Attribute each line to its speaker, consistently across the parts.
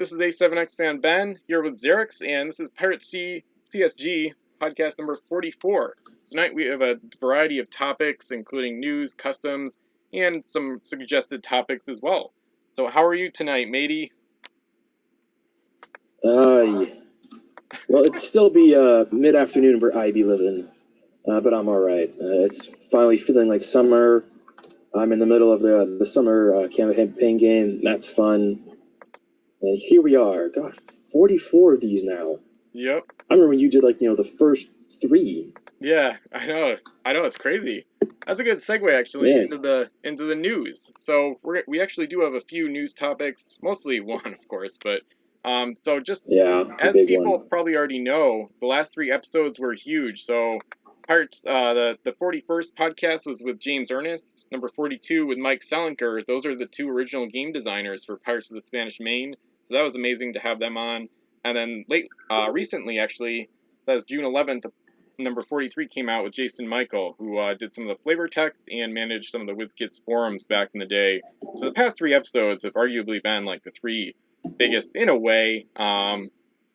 Speaker 1: This is A7X fan Ben here with Xerecs, and this is CSG podcast number 44. Tonight we have a variety of topics, including news, customs, and some suggested topics as well. So, how are you tonight, matey?
Speaker 2: Yeah. Well, it'd still be mid-afternoon where I be living, but I'm all right. It's finally feeling like summer. I'm in the middle of the summer campaign game. That's fun. And here we are. God, 44 of these now.
Speaker 1: Yep.
Speaker 2: I remember when you did the first 3.
Speaker 1: Yeah, I know. It's crazy. That's a good segue actually into the news. So we actually do have a few news topics, mostly one, of course, but so just as people probably already know, the last 3 episodes were huge. So the 41st podcast was with James Ernest, number 42 with Mike Selinker. Those are the 2 original game designers for Pirates of the Spanish Main. So that was amazing to have them on. And then recently, actually, that's June 11th, number 43 came out with Jason Michael, who did some of the flavor text and managed some of the WizKids forums back in the day. So the past 3 episodes have arguably been like the 3 biggest in a way. At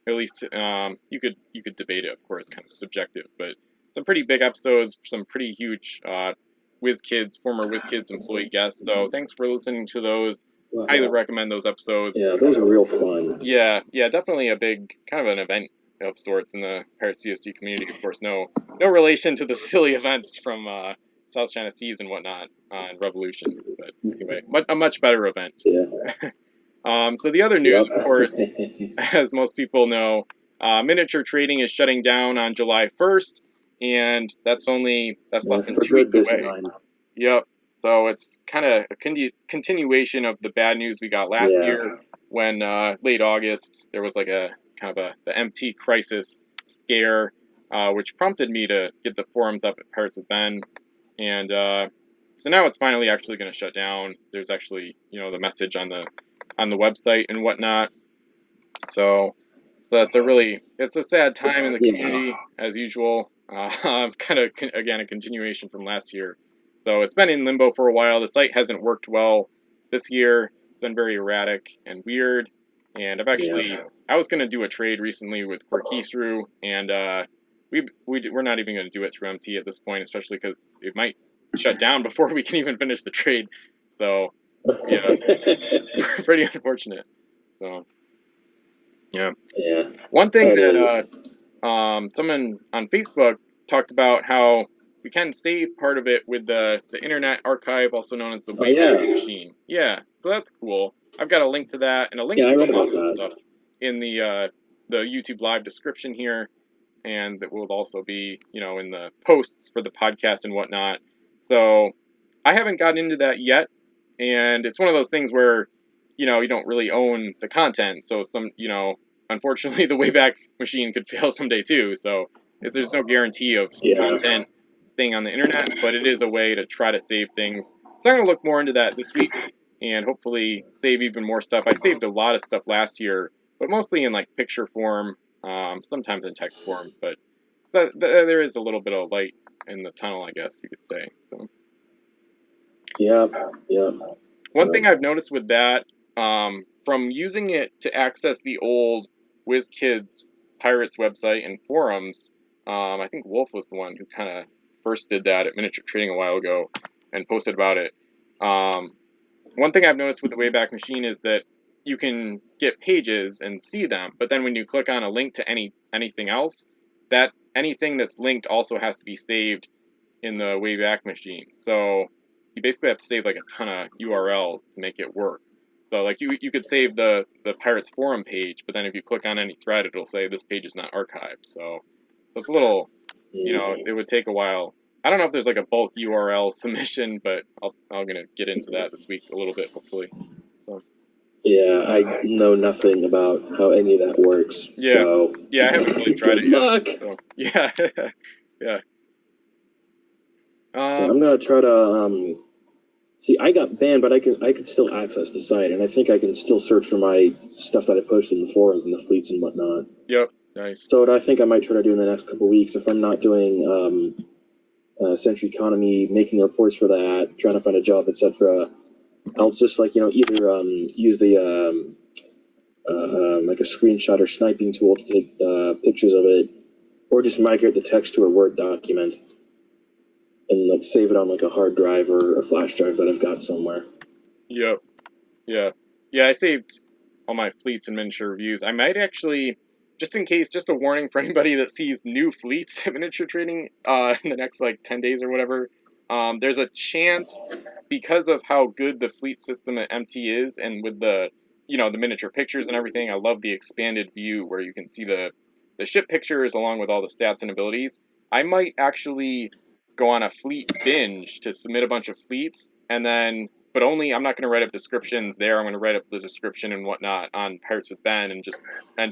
Speaker 1: least you could debate it, of course, kind of subjective, but some pretty big episodes, some pretty huge former WizKids employee guests. So thanks for listening to those. Wow. Highly recommend those episodes.
Speaker 2: Yeah, those are real fun.
Speaker 1: Yeah, definitely a big kind of an event of sorts in the Pirates CSG community. Of course, no relation to the silly events from South China Seas and whatnot on Revolution. But anyway, a much better event.
Speaker 2: Yeah.
Speaker 1: So the other news, of course, as most people know, miniature trading is shutting down on July 1st, and that's less than 2 weeks away.
Speaker 2: Time.
Speaker 1: Yep. So it's kind of a continuation of the bad news we got last year when late August there was like a kind of the MT crisis scare, which prompted me to get the forums up at Pirates with Ben, and so now it's finally actually going to shut down. There's actually the message on the website and whatnot. So that's it's a sad time in the community as usual. Kind of again a continuation from last year. So it's been in limbo for a while. The site hasn't worked well this year. It's been very erratic and weird. And I was going to do a trade recently with Quirkey and we're not even going to do it through MT at this point, especially because it might shut down before we can even finish the trade. So yeah, pretty unfortunate. So yeah. One thing that someone on Facebook talked about how we can save part of it with the Internet Archive, also known as the Wayback Machine. Yeah, so that's cool. I've got a link to that and a link to a lot of the stuff in the YouTube live description here, and that will also be in the posts for the podcast and whatnot. So I haven't gotten into that yet, and it's one of those things where you don't really own the content. So unfortunately, the Wayback Machine could fail someday too. So there's no guarantee of content staying on the internet, but it is a way to try to save things. So I'm going to look more into that this week and hopefully save even more stuff. I saved a lot of stuff last year, but mostly in like picture form, sometimes in text form. But there is a little bit of light in the tunnel, I guess you could say. So. One thing I've noticed with that, from using it to access the old WizKids Pirates website and forums, I think Wolf was the one who kind of first did that at Miniature Trading a while ago and posted about it. One thing I've noticed with the Wayback Machine is that you can get pages and see them, but then when you click on a link to anything else, that anything that's linked also has to be saved in the Wayback Machine. So you basically have to save like a ton of URLs to make it work. So like you could save the Pirates forum page, but then if you click on any thread, it'll say this page is not archived. So it's a little, it would take a while. I don't know if there's like a bulk URL submission, but I'm gonna get into that this week a little bit, hopefully. So.
Speaker 2: Yeah, I know nothing about how any of that works.
Speaker 1: Yeah,
Speaker 2: so.
Speaker 1: I haven't really tried it yet. So, yeah, yeah.
Speaker 2: I'm gonna try to see. I got banned, but I can still access the site, and I think I can still search for my stuff that I posted in the forums and the fleets and whatnot.
Speaker 1: Yep, nice.
Speaker 2: So what I think I might try to do in the next couple of weeks, if I'm not doing Century Economy, making reports for that, trying to find a job, etc., I'll just either use the like a screenshot or sniping tool to take pictures of it, or just migrate the text to a Word document and like save it on like a hard drive or a flash drive that I've got somewhere.
Speaker 1: Yep. Yeah. Yeah, I saved all my fleets and miniature reviews. I might actually, just in case, just a warning for anybody that sees new fleets at miniature trading in the next like 10 days or whatever. There's a chance, because of how good the fleet system at MT is, and with the, the miniature pictures and everything, I love the expanded view where you can see the ship pictures along with all the stats and abilities. I might actually go on a fleet binge to submit a bunch of fleets, and then, but only, I'm not going to write up descriptions there. I'm going to write up the description and whatnot on Pirates with Ben, and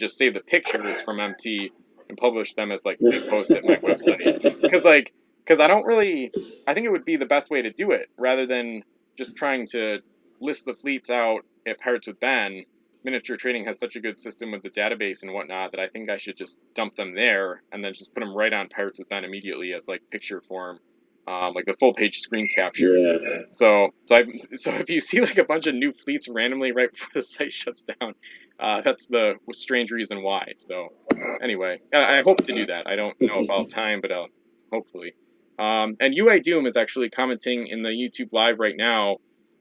Speaker 1: just save the pictures from MT and publish them as like fleet posts at my website. Because I don't really, I think it would be the best way to do it, rather than just trying to list the fleets out at Pirates with Ben. Miniature Trading has such a good system with the database and whatnot that I think I should just dump them there and then just put them right on Pirates with Ben immediately as like picture form, like the full page screen captures.
Speaker 2: Yeah.
Speaker 1: So if you see like a bunch of new fleets randomly right before the site shuts down, that's the strange reason why. So anyway, I hope to do that. I don't know if I'll have time, but hopefully. And UI Doom is actually commenting in the YouTube live right now.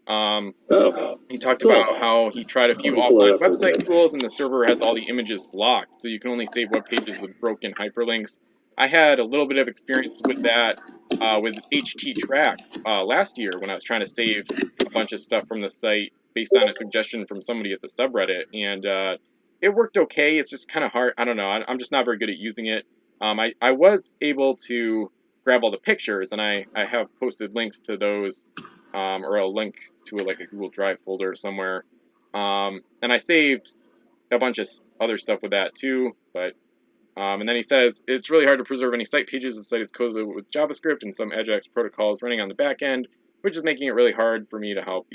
Speaker 1: He talked about how he tried a few offline website tools and the server has all the images blocked, so you can only save web pages with broken hyperlinks. I had a little bit of experience with that with HT Track last year when I was trying to save a bunch of stuff from the site based on a suggestion from somebody at the subreddit, and it worked okay. It's just kind of hard. I don't know. I'm just not very good at using it. I was able to grab all the pictures, and I have posted links to those, or a link to like a Google Drive folder somewhere. And I saved a bunch of other stuff with that too, but and then he says it's really hard to preserve any site pages. The site is coded with JavaScript and some Ajax protocols running on the back end, which is making it really hard for me to help.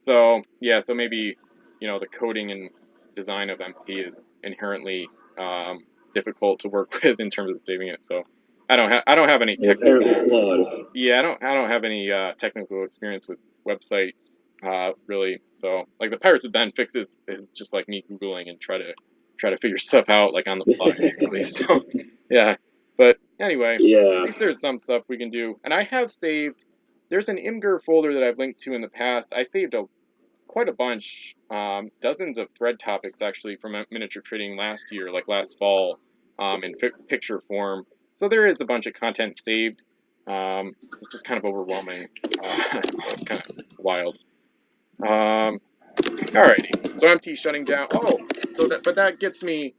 Speaker 1: So maybe the coding and design of MT is inherently difficult to work with in terms of saving it. So I don't have any technical.
Speaker 2: Flawed.
Speaker 1: Yeah, I don't have any technical experience with websites really. So like the Pirates of Ben fixes is just like me Googling and try to figure stuff out like on the fly basically. So yeah, but anyway, at least there's some stuff we can do. And I have saved. There's an Imgur folder that I've linked to in the past. I saved quite a bunch, dozens of thread topics actually from miniature trading last year, like last fall, in picture form. So there is a bunch of content saved. It's just kind of overwhelming, so it's kind of wild. Alrighty, so MT shutting down. But that gets me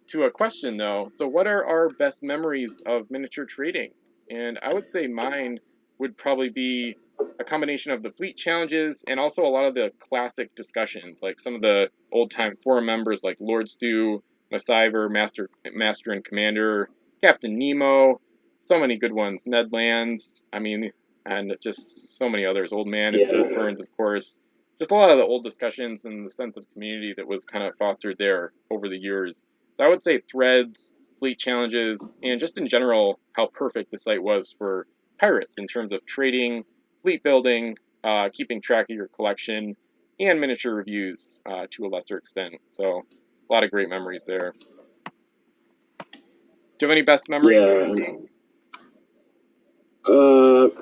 Speaker 1: to a question though. So what are our best memories of miniature trading? And I would say mine would probably be a combination of the fleet challenges and also a lot of the classic discussions, like some of the old time forum members like Lord Stew, Maciver, Master and Commander, Captain Nemo, so many good ones, Ned Lands, I mean, and just so many others, Old Man and Full Ferns, of course. Just a lot of the old discussions and the sense of community that was kind of fostered there over the years. So I would say threads, fleet challenges, and just in general, how perfect the site was for pirates in terms of trading, fleet building, keeping track of your collection, and miniature reviews to a lesser extent. So a lot of great memories there. Do you have any best memories?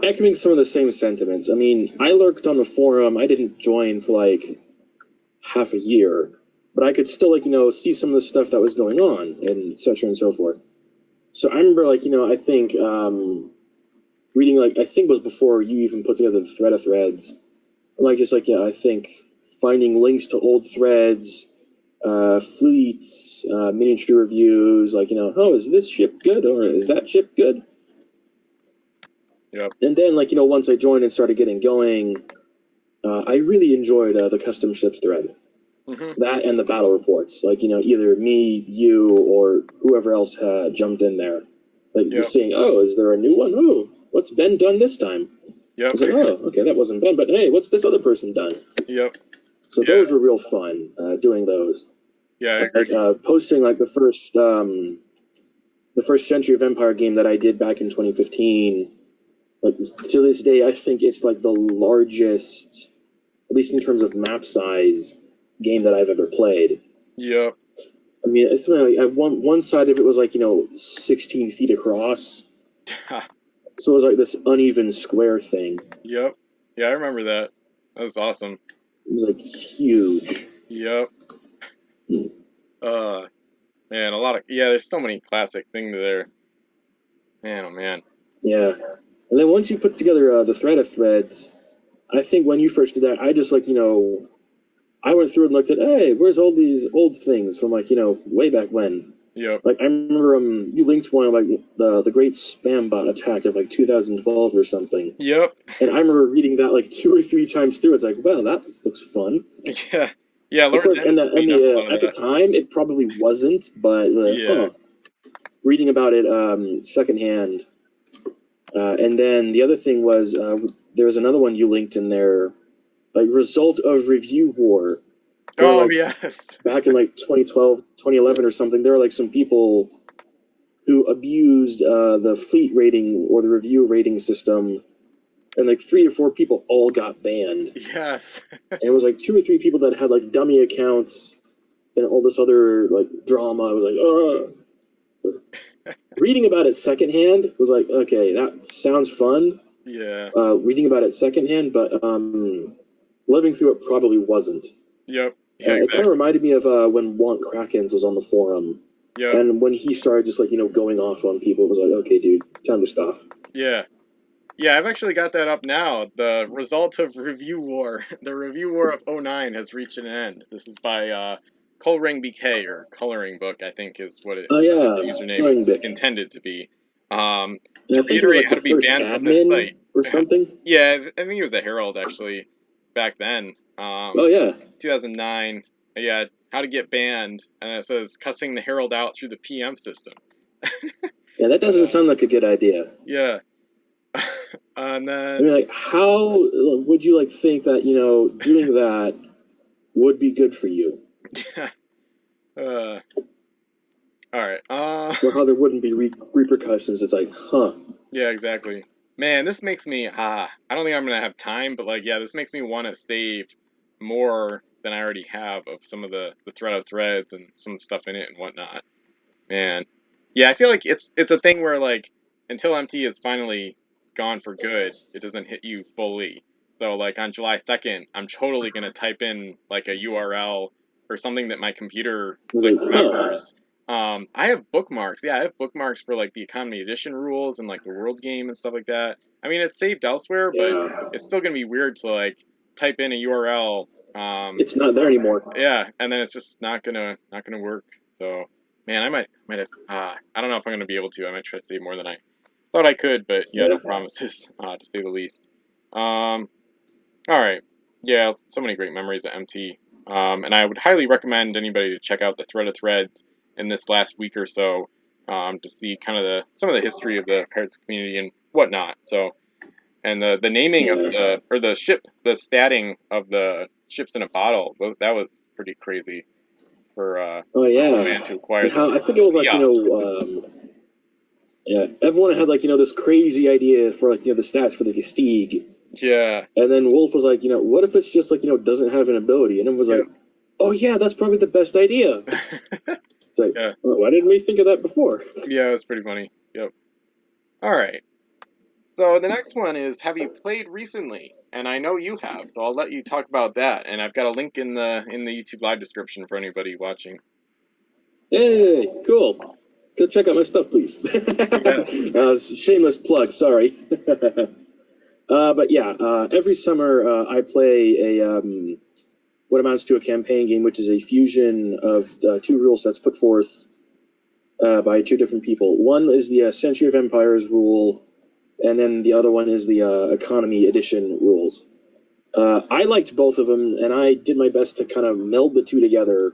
Speaker 2: Echoing some of the same sentiments. I mean, I lurked on the forum. I didn't join for like half a year, but I could still see some of the stuff that was going on and etc. and so forth. So I remember I think reading I think it was before you even put together the thread of threads. I think finding links to old threads, fleets, miniature reviews, is this ship good or is that ship good?
Speaker 1: Yep.
Speaker 2: And then once I joined and started getting going, I really enjoyed the custom ships thread.
Speaker 1: Mm-hmm.
Speaker 2: That and the battle reports, either me, you, or whoever else jumped in there, just saying, oh, is there a new one? Oh, what's Ben done this time?
Speaker 1: Yep.
Speaker 2: I was like, oh, okay, that wasn't Ben, but hey, what's this other person done?
Speaker 1: Yep.
Speaker 2: So those were real fun, doing those.
Speaker 1: Yeah, I agree.
Speaker 2: Posting the first Century of Empire game that I did back in 2015. To this day, I think it's the largest, at least in terms of map size, game that I've ever played.
Speaker 1: Yep.
Speaker 2: I mean, it's like one side of it was like 16 feet across, so it was like this uneven square thing.
Speaker 1: Yep. Yeah, I remember that. That was awesome.
Speaker 2: It was like huge.
Speaker 1: Yep.
Speaker 2: Hmm.
Speaker 1: Uh, man, a lot of there's so many classic things there. Man, oh man.
Speaker 2: Yeah, and then once you put together the thread of threads, I think when you first did that, I just like I went through and looked at, hey, where's all these old things from like way back when?
Speaker 1: Yep.
Speaker 2: Like I remember you linked one of like the great spam bot attack of like 2012 or something,
Speaker 1: Yep.
Speaker 2: and I remember reading that like 2 or 3 times through. It's like, well, that looks fun.
Speaker 1: Yeah. Yeah,
Speaker 2: Of
Speaker 1: Laura
Speaker 2: course,
Speaker 1: Jen beating up a lot of
Speaker 2: at the
Speaker 1: that.
Speaker 2: time, it probably wasn't, but
Speaker 1: Yeah.
Speaker 2: reading about it secondhand, and then the other thing was there was another one you linked in there, like result of review war, where
Speaker 1: Oh
Speaker 2: like
Speaker 1: yes.
Speaker 2: back in like 2012, 2011 or something, there were like some people who abused the fleet rating or the review rating system, and like 3 or 4 people all got banned.
Speaker 1: Yes.
Speaker 2: And it was like 2 or 3 people that had like dummy accounts and all this other like drama. I was like, oh. So, reading about it secondhand was like, okay, that sounds fun.
Speaker 1: Yeah.
Speaker 2: Reading about it secondhand, but living through it probably wasn't.
Speaker 1: Yep. Yeah,
Speaker 2: It kind of
Speaker 1: exactly.
Speaker 2: reminded me of when Want Krakens was on the forum,
Speaker 1: Yep.
Speaker 2: and when he started just like going off on people, it was like, okay, dude, time to stop.
Speaker 1: Yeah. Yeah, I've actually got that up now. The result of Review War. The Review War of '09 has reached an end. This is by Colring BK, or Coloring Book, I think is what
Speaker 2: Oh
Speaker 1: its
Speaker 2: yeah,
Speaker 1: username
Speaker 2: Killing
Speaker 1: is
Speaker 2: Bick.
Speaker 1: intended to be.
Speaker 2: And
Speaker 1: To
Speaker 2: I think he was
Speaker 1: reiterate
Speaker 2: like
Speaker 1: how
Speaker 2: the
Speaker 1: to be
Speaker 2: first
Speaker 1: banned from this
Speaker 2: admin
Speaker 1: site.
Speaker 2: or something.
Speaker 1: Yeah, I think he was a herald actually back then.
Speaker 2: Oh yeah,
Speaker 1: 2009. Yeah, how to get banned, and it says cussing the herald out through the PM system.
Speaker 2: yeah, that doesn't
Speaker 1: Uh,
Speaker 2: sound like a good idea.
Speaker 1: yeah. And
Speaker 2: I mean,
Speaker 1: then
Speaker 2: like, how would you like think that doing that would be good for you,
Speaker 1: all right.
Speaker 2: or how there wouldn't be repercussions? It's like, huh?
Speaker 1: Yeah, exactly. Man, this makes me I don't think I'm gonna have time, but like, yeah, this makes me want to save more than I already have of some of the thread of threads and some stuff in it and whatnot. Man, yeah, I feel like it's a thing where like until MT is finally gone for good, it doesn't hit you fully. So like on July 2nd, I'm totally gonna type in like a URL or something that my computer
Speaker 2: It's
Speaker 1: like
Speaker 2: like, huh?
Speaker 1: remembers. I have bookmarks. Yeah, I have bookmarks for like the economy edition rules and like the world game and stuff like that. I mean, it's saved elsewhere, but
Speaker 2: Yeah,
Speaker 1: it's still gonna be weird to like type in a URL.
Speaker 2: it's not there anymore.
Speaker 1: Yeah, and then it's just not gonna work. So, man, I might have. I don't know if I'm gonna be able to. I might try to save more than I thought I could, but yeah,
Speaker 2: Yeah.
Speaker 1: no promises, to say the least. All right, yeah, so many great memories at MT. And I would highly recommend anybody to check out the Thread of Threads in this last week or so, to see kind of some of the history of the Pirates community and whatnot. So, and the naming of
Speaker 2: Yeah.
Speaker 1: the statting of the ships in a bottle, that was pretty crazy
Speaker 2: Oh
Speaker 1: for one
Speaker 2: yeah.
Speaker 1: man to acquire
Speaker 2: And how I think
Speaker 1: the
Speaker 2: it was like
Speaker 1: Seops.
Speaker 2: yeah, everyone had like this crazy idea for like the stats for the Castige,
Speaker 1: Yeah,
Speaker 2: and then Wolf was like, what if it's just like doesn't have an ability, and it was
Speaker 1: yeah,
Speaker 2: like, oh yeah, that's probably the best idea. It's like,
Speaker 1: yeah,
Speaker 2: oh, why didn't we think of that before?
Speaker 1: yeah. It was pretty funny. Yep. All right. So the next one is, have you played recently? And I know you have, so I'll let you talk about that. And I've got a link in the YouTube live description for anybody watching.
Speaker 2: Hey, cool. Go check out my stuff, please.
Speaker 1: Yes.
Speaker 2: Shameless plug. Sorry. But yeah, every summer I play a what amounts to a campaign game, which is a fusion of 2 rule sets put forth by 2 different people. One is the Century of Empires rule, and then the other one is the Economy Edition rules. I liked both of them, and I did my best to kind of meld the two together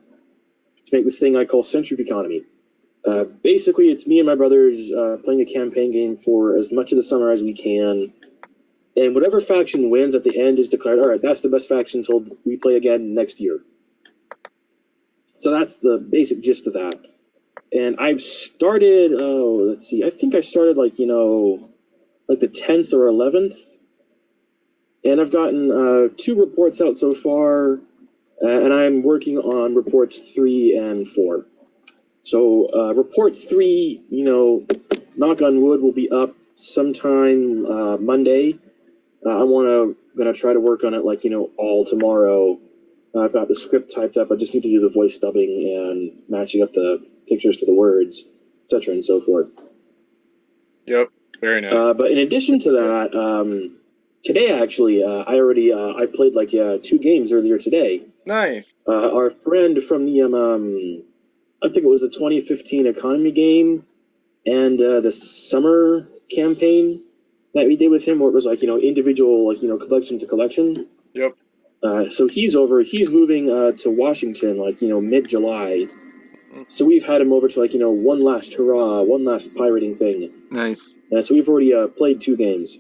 Speaker 2: to make this thing I call Century of Economy. Basically, it's me and my brothers playing a campaign game for as much of the summer as we can, and whatever faction wins at the end is declared, all right, that's the best faction until we play again next year. So that's the basic gist of that. And I've started, let's see, I think I started like the 10th or 11th, and I've gotten 2 reports out so far. and I'm working on reports 3 and 4. So report 3, knock on wood, will be up sometime Monday. I'm gonna try to work on it all tomorrow. I've got the script typed up. I just need to do the voice dubbing and matching up the pictures to the words, etc. and so forth.
Speaker 1: Yep, very nice.
Speaker 2: But in addition to that, today actually, I played 2 games earlier today.
Speaker 1: Nice.
Speaker 2: Our friend from the I think it was the 2015 economy game and the summer campaign that we did with him, where it was individual collection to collection.
Speaker 1: Yep.
Speaker 2: So he's moving to Washington mid-July. So we've had him over to one last hurrah, one last pirating thing.
Speaker 1: Nice.
Speaker 2: So we've already played 2 games.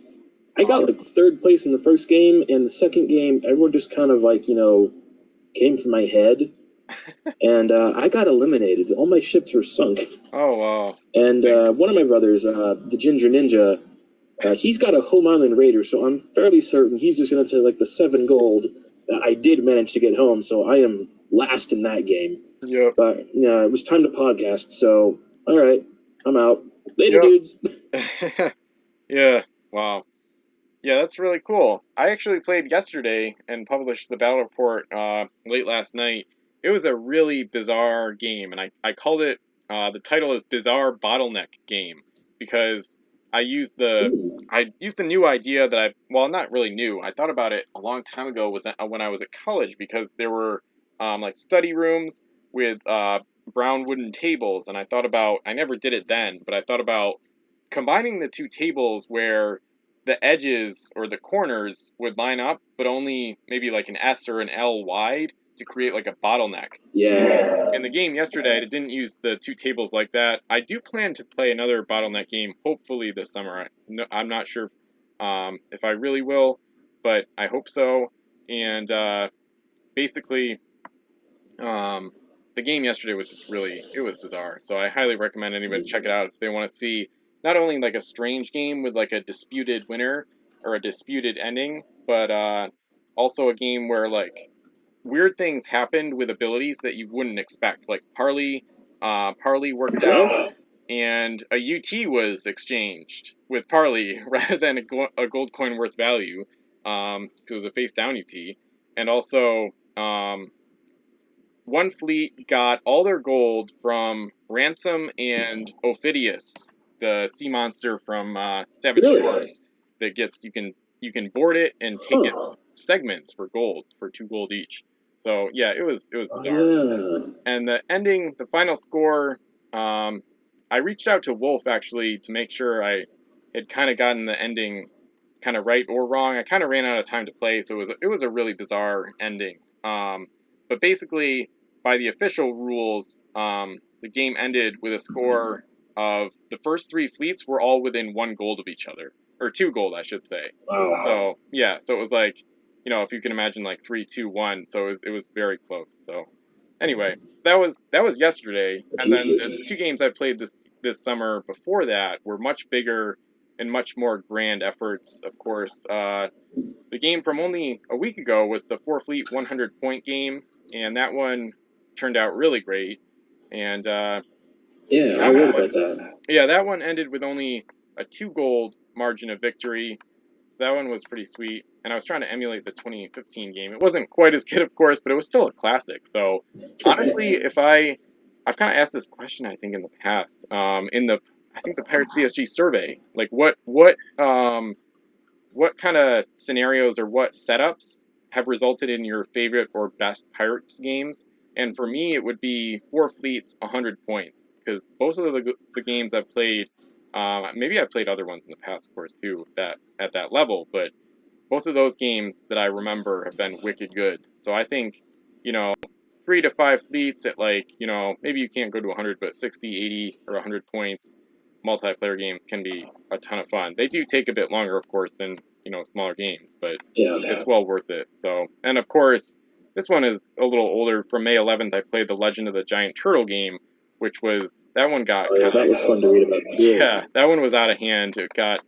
Speaker 2: I got third place in the first game, and the second game everyone just kind of came from my head. And I got eliminated. All my ships were sunk.
Speaker 1: Oh, wow.
Speaker 2: And one of my brothers, the Ginger Ninja, he's got a home island raider, so I'm fairly certain he's just going to take the 7 gold that I did manage to get home, so I am last in that game.
Speaker 1: Yep.
Speaker 2: But it was time to podcast, so all right, I'm out. Later, dudes.
Speaker 1: Yeah, wow. Yeah, that's really cool. I actually played yesterday and published the battle report late last night. It was a really bizarre game, and I called it, the title is Bizarre Bottleneck Game, because I used the new idea that well, not really new. I thought about it a long time ago, was when I was at college, because there were study rooms with brown wooden tables, and I never did it then, but I thought about combining the 2 tables where the edges or the corners would line up, but only maybe an S or an L wide to create a bottleneck.
Speaker 2: Yeah.
Speaker 1: In the game yesterday, I didn't use the 2 tables like that. I do plan to play another bottleneck game, hopefully this summer. I'm not sure if I really will, but I hope so. And basically, the game yesterday was just it was bizarre. So I highly recommend anybody check it out if they want to see not only a strange game with a disputed winner or a disputed ending, but also a game where weird things happened with abilities that you wouldn't expect. Like Parley worked out, and a UT was exchanged with Parley rather than a gold coin worth value, because it was a face down UT, and also one fleet got all their gold from Ransom and Ophidius, the sea monster from Savage Shores. That gets you can board it and take its segments for gold, for 2 gold each. So yeah, it was bizarre.
Speaker 2: Yeah.
Speaker 1: And the ending, the final score, I reached out to Wolf actually to make sure I had kind of gotten the ending kind of right or wrong. I kind of ran out of time to play, so it was a really bizarre ending. But basically, by the official rules, the game ended with a score of the first 3 fleets were all within 1 gold of each other, or 2 gold, I should say.
Speaker 2: Wow.
Speaker 1: So yeah, so it was if you can imagine 3, 2, 1. So it was very close. So anyway, that was yesterday, and then the 2 games I played this summer before that were much bigger and much more grand efforts. Of course, the game from only a week ago was the 4 Fleet 100 point game, and that one turned out really great. And
Speaker 2: yeah, I read about that.
Speaker 1: Yeah, that one ended with only a 2 gold margin of victory. That one was pretty sweet. And I was trying to emulate the 2015 game. It wasn't quite as good, of course, but it was still a classic. So honestly, I've kind of asked this question, I think, in the past, I think the Pirate CSG survey, what kind of scenarios or what setups have resulted in your favorite or best Pirates games? And for me, it would be 4 Fleets, 100 points, because both of the games I've played, maybe I've played other ones in the past, of course, too, at that level, but both of those games that I remember have been wicked good. So I think, you know, 3 to 5 fleets at maybe you can't go to 100, but 60, 80, or 100 points multiplayer games can be a ton of fun. They do take a bit longer, of course, than smaller games, but it's well worth it. So, and of course, this one is a little older. From May 11th, I played the Legend of the Giant Turtle game, which was that one got
Speaker 2: that was fun to read about.
Speaker 1: Yeah, that one was out of hand. It got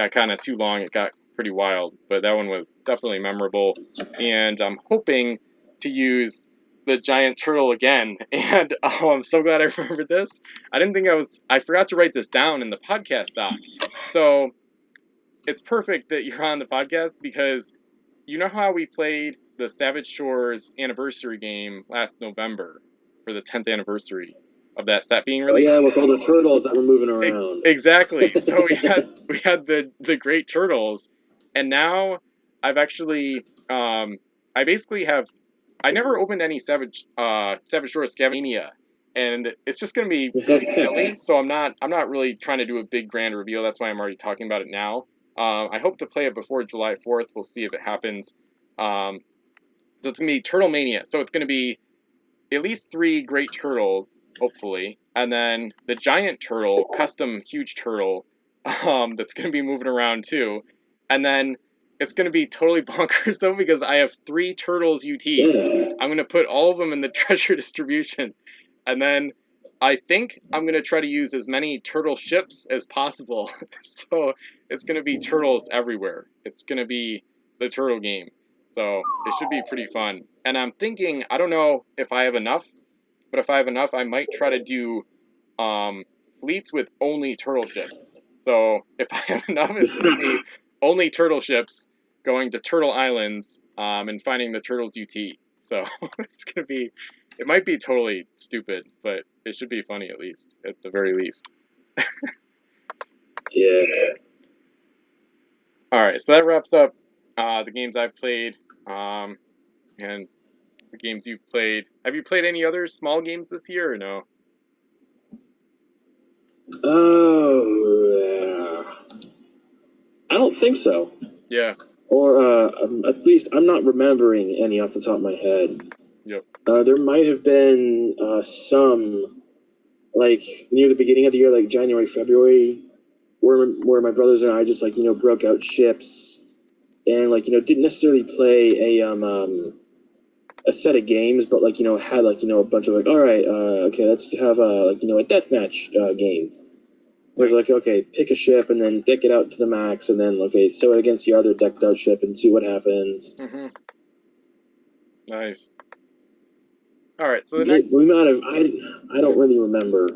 Speaker 1: kind of too long. It got pretty wild, but that one was definitely memorable. And I'm hoping to use the giant turtle again, and I'm so glad I remembered this. I forgot to write this down in the podcast doc. So it's perfect that you're on the podcast because you know how we played the Savage Shores anniversary game last November for the 10th anniversary of that set being released?
Speaker 2: Oh yeah, with all the turtles that were moving around.
Speaker 1: Exactly. So we had the great turtles, and now I've actually I basically have I never opened any Savage Shores Scavania, and it's just gonna be really silly. So I'm not really trying to do a big grand reveal. That's why I'm already talking about it now. I hope to play it before July 4th. We'll see if it happens. So it's gonna be Turtle Mania. So it's gonna be at least 3 great turtles, hopefully, and then the giant turtle, custom huge turtle, that's gonna be moving around too, and then it's gonna be totally bonkers though because I have 3 turtles UTs.
Speaker 2: Yeah.
Speaker 1: I'm gonna put all of them in the treasure distribution, and then I think I'm gonna try to use as many turtle ships as possible. So it's gonna be turtles everywhere. It's gonna be the turtle game. So it should be pretty fun. And I'm thinking, I don't know if I have enough, but if I have enough, I might try to do fleets with only turtle ships. So if I have enough, it's going to be only turtle ships going to Turtle Islands and finding the turtles UT. So it's going to be, it might be totally stupid, but it should be funny at least, at the very least.
Speaker 2: Yeah.
Speaker 1: All right, so that wraps up the games I've played and the games you've played. Have you played any other small games this year or no?
Speaker 2: Oh, I don't think so.
Speaker 1: Yeah.
Speaker 2: Or at least I'm not remembering any off the top of my head.
Speaker 1: Yep.
Speaker 2: There might have been some, like near the beginning of the year, like January, February, where my brothers and I just broke out ships and didn't necessarily play a set of games, but had a bunch of all right, okay, let's have a a deathmatch game. It was like, okay, pick a ship and then deck it out to the max, and then okay, throw it against your other decked out ship and see what happens.
Speaker 1: Mm-hmm. Nice. All right, so the next,
Speaker 2: We might have. I don't really remember.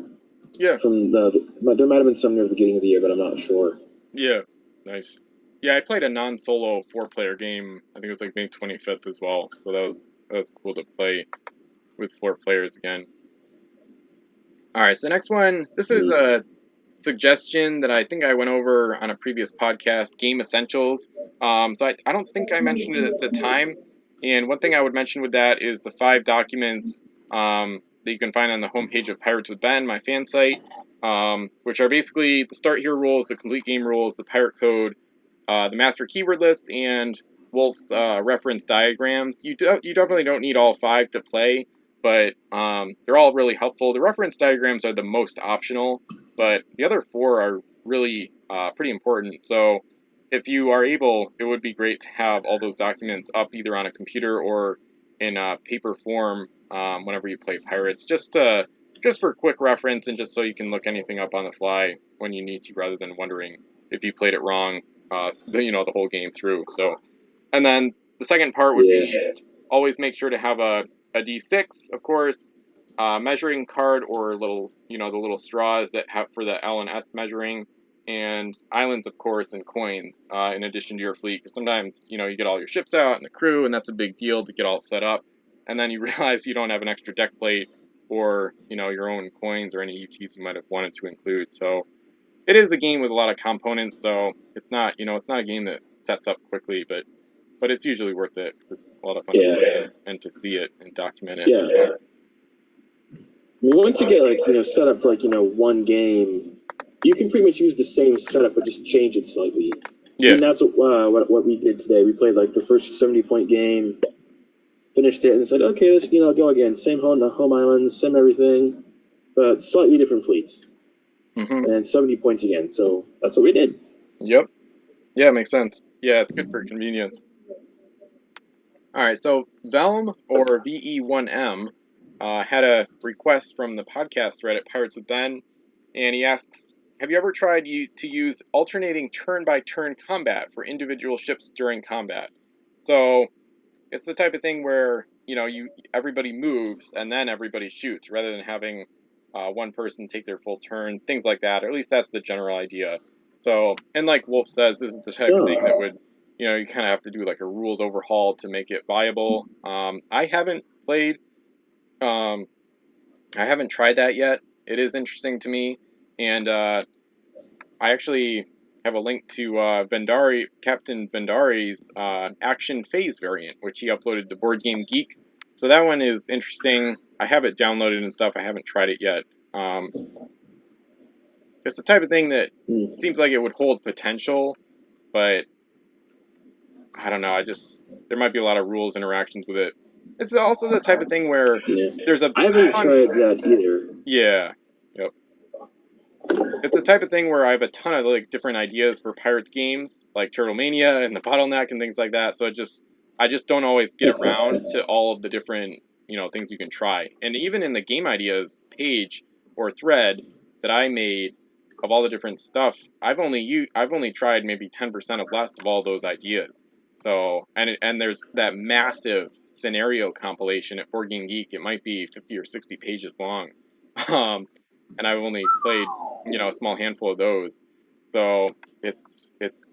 Speaker 1: yeah,
Speaker 2: From there might have been some near the beginning of the year, but I'm not sure.
Speaker 1: yeah, nice. Yeah, I played a non-solo 4-player game. I think it was like May 25th as well. So that was cool to play with 4 players again. All right, so the next one, this is a suggestion that I think I went over on a previous podcast, Game Essentials. So I don't think I mentioned it at the time. And one thing I would mention with that is the 5 documents that you can find on the homepage of Pirates with Ben, my fan site, which are basically the start here rules, the complete game rules, the pirate code, the master keyword list, and Wolf's reference diagrams. You definitely don't need all 5 to play, but they're all really helpful. The reference diagrams are the most optional, but the other 4 are really pretty important. So if you are able, it would be great to have all those documents up either on a computer or in paper form whenever you play Pirates, just for quick reference and just so you can look anything up on the fly when you need to, rather than wondering if you played it wrong, the whole game through. So, and then the second part would be always make sure to have a D6, of course, measuring card or little, the little straws that have for the L and S measuring, and islands, of course, and coins in addition to your fleet. Because sometimes, you get all your ships out and the crew, and that's a big deal to get all set up. And then you realize you don't have an extra deck plate or, your own coins or any UTs you might have wanted to include. So it is a game with a lot of components, so it's not, it's not a game that sets up quickly, but it's usually worth it because it's a lot of fun to play and to see it and document it.
Speaker 2: Yeah.
Speaker 1: So.
Speaker 2: Once you get set up for one game, you can pretty much use the same setup but just change it slightly.
Speaker 1: Yeah.
Speaker 2: And that's what we did today. We played the first 70-point game, finished it, and said, okay, let's go again. Same home islands, same everything, but slightly different fleets.
Speaker 1: Mm-hmm.
Speaker 2: And 70 points again. So that's what we did.
Speaker 1: Yep. Yeah, it makes sense. Yeah, it's good for convenience. All right, so Velm, or VE1M, had a request from the podcast thread at Pirates with Ben, and he asks, have you ever tried to use alternating turn-by-turn combat for individual ships during combat? So it's the type of thing where everybody moves and then everybody shoots rather than having one person take their full turn, things like that. Or at least that's the general idea. So, and like Wolf says, this is the type of thing that would, you kind of have to do like a rules overhaul to make it viable. I haven't played, I haven't tried that yet. It is interesting to me, and I actually have a link to Captain Vendari's Action Phase variant, which he uploaded to Board Game Geek. So that one is interesting. I have it downloaded and stuff. I haven't tried it yet. It's the type of thing that seems like it would hold potential, but I don't know. There might be a lot of rules interactions with it. It's also the type of thing where there's a
Speaker 2: I haven't tried that either.
Speaker 1: Yeah. Yep. It's the type of thing where I have a ton of like different ideas for Pirates games, like Turtlemania and the Bottleneck and things like that. So I just don't always get around to all of the different things you can try. And even in the game ideas page or thread that I made of all the different stuff, I've only tried maybe 10% of less of all those ideas. So and there's that massive scenario compilation at Board Game Geek. It might be 50 or 60 pages long. And I've only played a small handful of those, so it's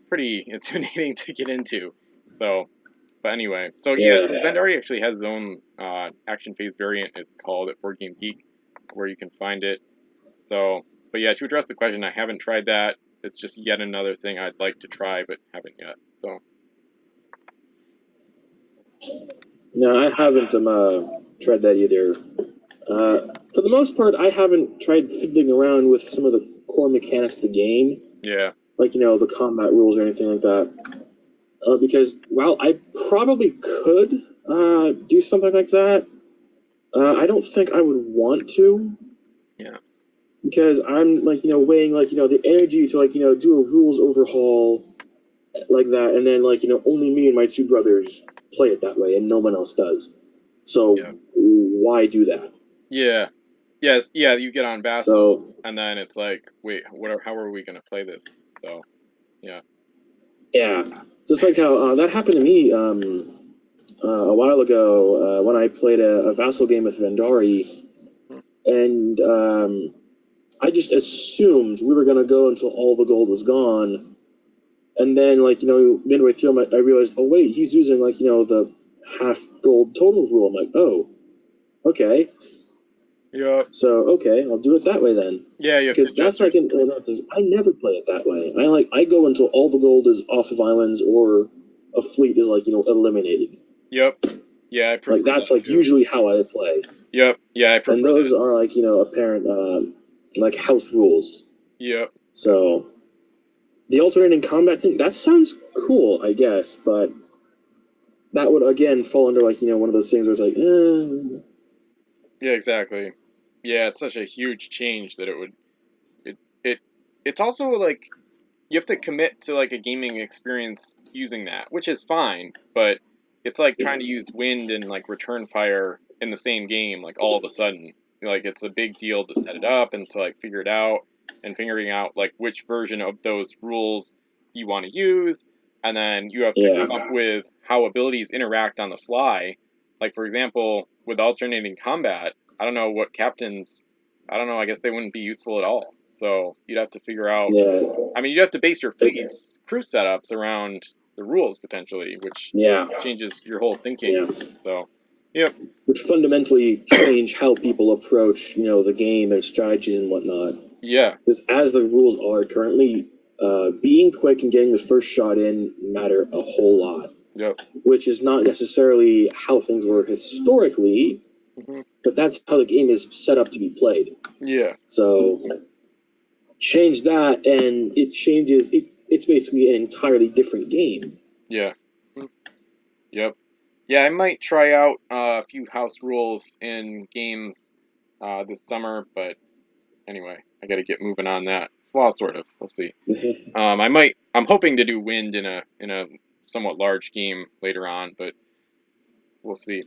Speaker 1: pretty intimidating to get into. So, but anyway, so Vendari actually has his own action phase variant. It's called at Board Game Geek, where you can find it. So, but yeah, to address the question, I haven't tried that. It's just yet another thing I'd like to try, but haven't yet. So.
Speaker 2: No, I haven't tried that either. For the most part, I haven't tried fiddling around with some of the core mechanics of the game.
Speaker 1: Yeah.
Speaker 2: Like, the combat rules or anything like that. Because, while I probably could do something like that, I don't think I would want to.
Speaker 1: Yeah.
Speaker 2: Because I'm, weighing, the energy to, do a rules overhaul like that, and then, only me and my two brothers play it that way, and no one else does. So, why do that?
Speaker 1: Yeah. Yes, yeah, you get on Vassal, and then it's like, wait, how are we going to play this? So, yeah.
Speaker 2: Yeah, just like how that happened to me a while ago when I played a Vassal game with Vendari, and I just assumed we were going to go until all the gold was gone, and then, midway through, I realized, oh, wait, he's using, the half gold total rule. I'm like, oh, okay.
Speaker 1: Yep.
Speaker 2: So, okay, I'll do it that way then.
Speaker 1: Yeah, you have
Speaker 2: because that's like I never play it that way. I go until all the gold is off of islands or a fleet is eliminated.
Speaker 1: Yep. Yeah, I prefer
Speaker 2: that's
Speaker 1: that too.
Speaker 2: usually how I play.
Speaker 1: Yep. Yeah, I prefer.
Speaker 2: And those are apparent house rules.
Speaker 1: Yep.
Speaker 2: So the alternating combat thing, that sounds cool, I guess, but that would again fall under one of those things where it's like,
Speaker 1: Yeah, exactly. Yeah, it's such a huge change that it's also like you have to commit to like a gaming experience using that, which is fine, but it's like trying to use wind and like return fire in the same game like all of a sudden. Like it's a big deal to set it up and to like figure it out and figuring out like which version of those rules you want to use, and then you have to come up with how abilities interact on the fly. Like for example, with alternating combat, I don't know what captains, I don't know, I guess they wouldn't be useful at all. So you'd have to figure out. I mean, you'd have to base your fleet's crew setups around the rules potentially, which changes your whole thinking.
Speaker 2: Yeah.
Speaker 1: So, yep.
Speaker 2: Would fundamentally change how people approach, the game and strategies and whatnot.
Speaker 1: Yeah.
Speaker 2: Because as the rules are currently, being quick and getting the first shot in matter a whole lot.
Speaker 1: Yep.
Speaker 2: Which is not necessarily how things were historically, but that's how the game is set up to be played.
Speaker 1: Yeah.
Speaker 2: So change that, and it changes. It's basically an entirely different game.
Speaker 1: Yeah. Yep. Yeah, I might try out a few house rules in games this summer, but anyway, I got to get moving on that. Well, sort of. We'll see. I'm hoping to do wind in a somewhat large game later on, but we'll see.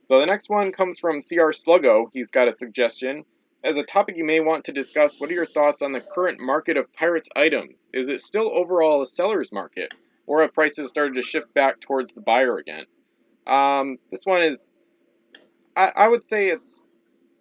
Speaker 1: So the next one comes from CR Sluggo. He's got a suggestion. As a topic you may want to discuss, what are your thoughts on the current market of Pirates items? Is it still overall a seller's market, or have prices started to shift back towards the buyer again? This one is I would say it's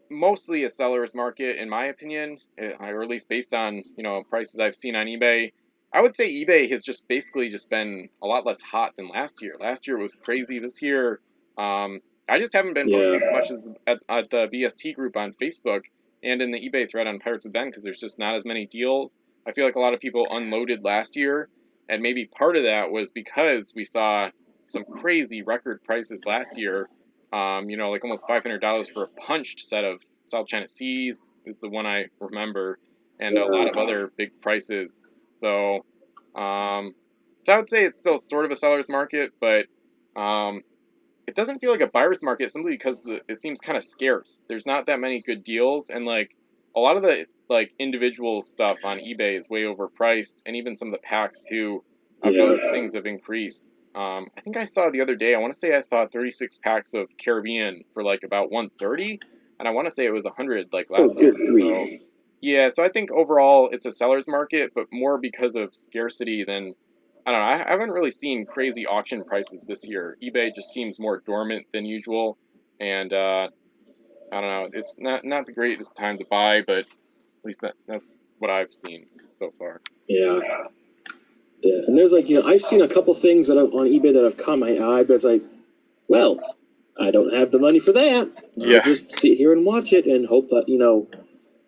Speaker 1: mostly a seller's market in my opinion, or at least based on prices I've seen on eBay. I would say eBay has just basically just been a lot less hot than last year. Last year was crazy. This year, I just haven't been
Speaker 2: Yeah.
Speaker 1: posting as much as at the BST group on Facebook and in the eBay thread on Pirates of Den because there's just not as many deals. I feel like a lot of people unloaded last year, and maybe part of that was because we saw some crazy record prices last year. Like almost $500 for a punched set of South China Seas is the one I remember, and a lot of
Speaker 2: Yeah.
Speaker 1: other big prices. So, um, so I would say it's still sort of a seller's market, but it doesn't feel like a buyer's market simply because it seems kind of scarce. There's not that many good deals, and like a lot of the like individual stuff on eBay is way overpriced, and even some of the packs too. I've noticed
Speaker 2: Yeah.
Speaker 1: things have increased. I think I saw the other day. I want to say I saw 36 packs of Caribbean for like about 130, and I want to say it was 100 like
Speaker 2: Oh,
Speaker 1: last
Speaker 2: good
Speaker 1: year. So
Speaker 2: grief.
Speaker 1: yeah, so I think overall it's a seller's market, but more because of scarcity than I don't know. I haven't really seen crazy auction prices this year. eBay just seems more dormant than usual, and I don't know. It's not the greatest time to buy, but at least that's what I've seen so far.
Speaker 2: Yeah. Yeah. And there's like, I've seen a couple things that on eBay that have caught my eye, but it's like, well, I don't have the money for that. I'll
Speaker 1: Yeah.
Speaker 2: just sit here and watch it and hope that,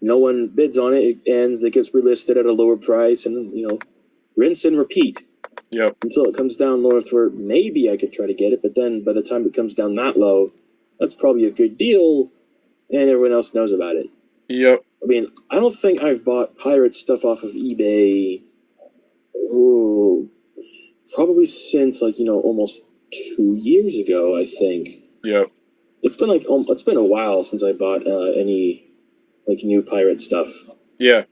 Speaker 2: no one bids on it. It ends, it gets relisted at a lower price, and, rinse and repeat.
Speaker 1: Yep.
Speaker 2: Until it comes down low enough to where maybe I could try to get it, but then by the time it comes down that low, that's probably a good deal, and everyone else knows about it.
Speaker 1: Yep.
Speaker 2: I mean, I don't think I've bought pirate stuff off of eBay. Oh, probably since almost 2 years ago. I think
Speaker 1: Yep.
Speaker 2: it's been a while since I bought any new pirate stuff.
Speaker 1: Yeah.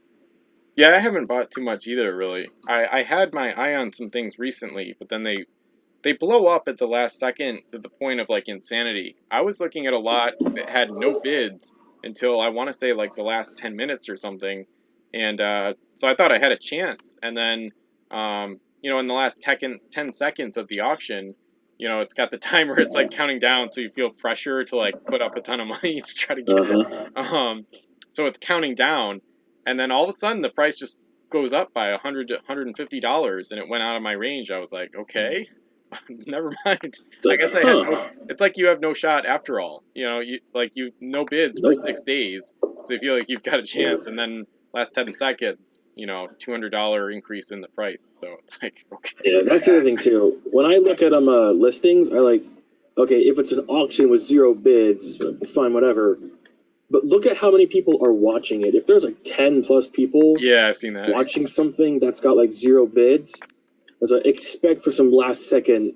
Speaker 1: Yeah. I haven't bought too much either, really. I had my eye on some things recently, but then they blow up at the last second to the point of like insanity. I was looking at a lot that had no bids until I want to say like the last 10 minutes or something. And so I thought I had a chance. And then, in the last 10 seconds of the auction, it's got the timer, it's like counting down. So you feel pressure to like put up a ton of money to try to get it. So it's counting down. And then all of a sudden the price just goes up by $100 to $150 and it went out of my range. I was like, okay, never mind. I guess I had no. It's like you have no shot after all. You no bids for
Speaker 2: Nope.
Speaker 1: 6 days, so you feel like you've got a chance, and then last 10 seconds, $200 increase in the price. So it's like okay.
Speaker 2: Yeah, that's the other thing too. When I look at listings, I like, okay, if it's an auction with zero bids, fine, whatever. But look at how many people are watching it. If there's like 10 plus people
Speaker 1: Yeah, I've seen that.
Speaker 2: watching something that's got like zero bids, as I expect for some last second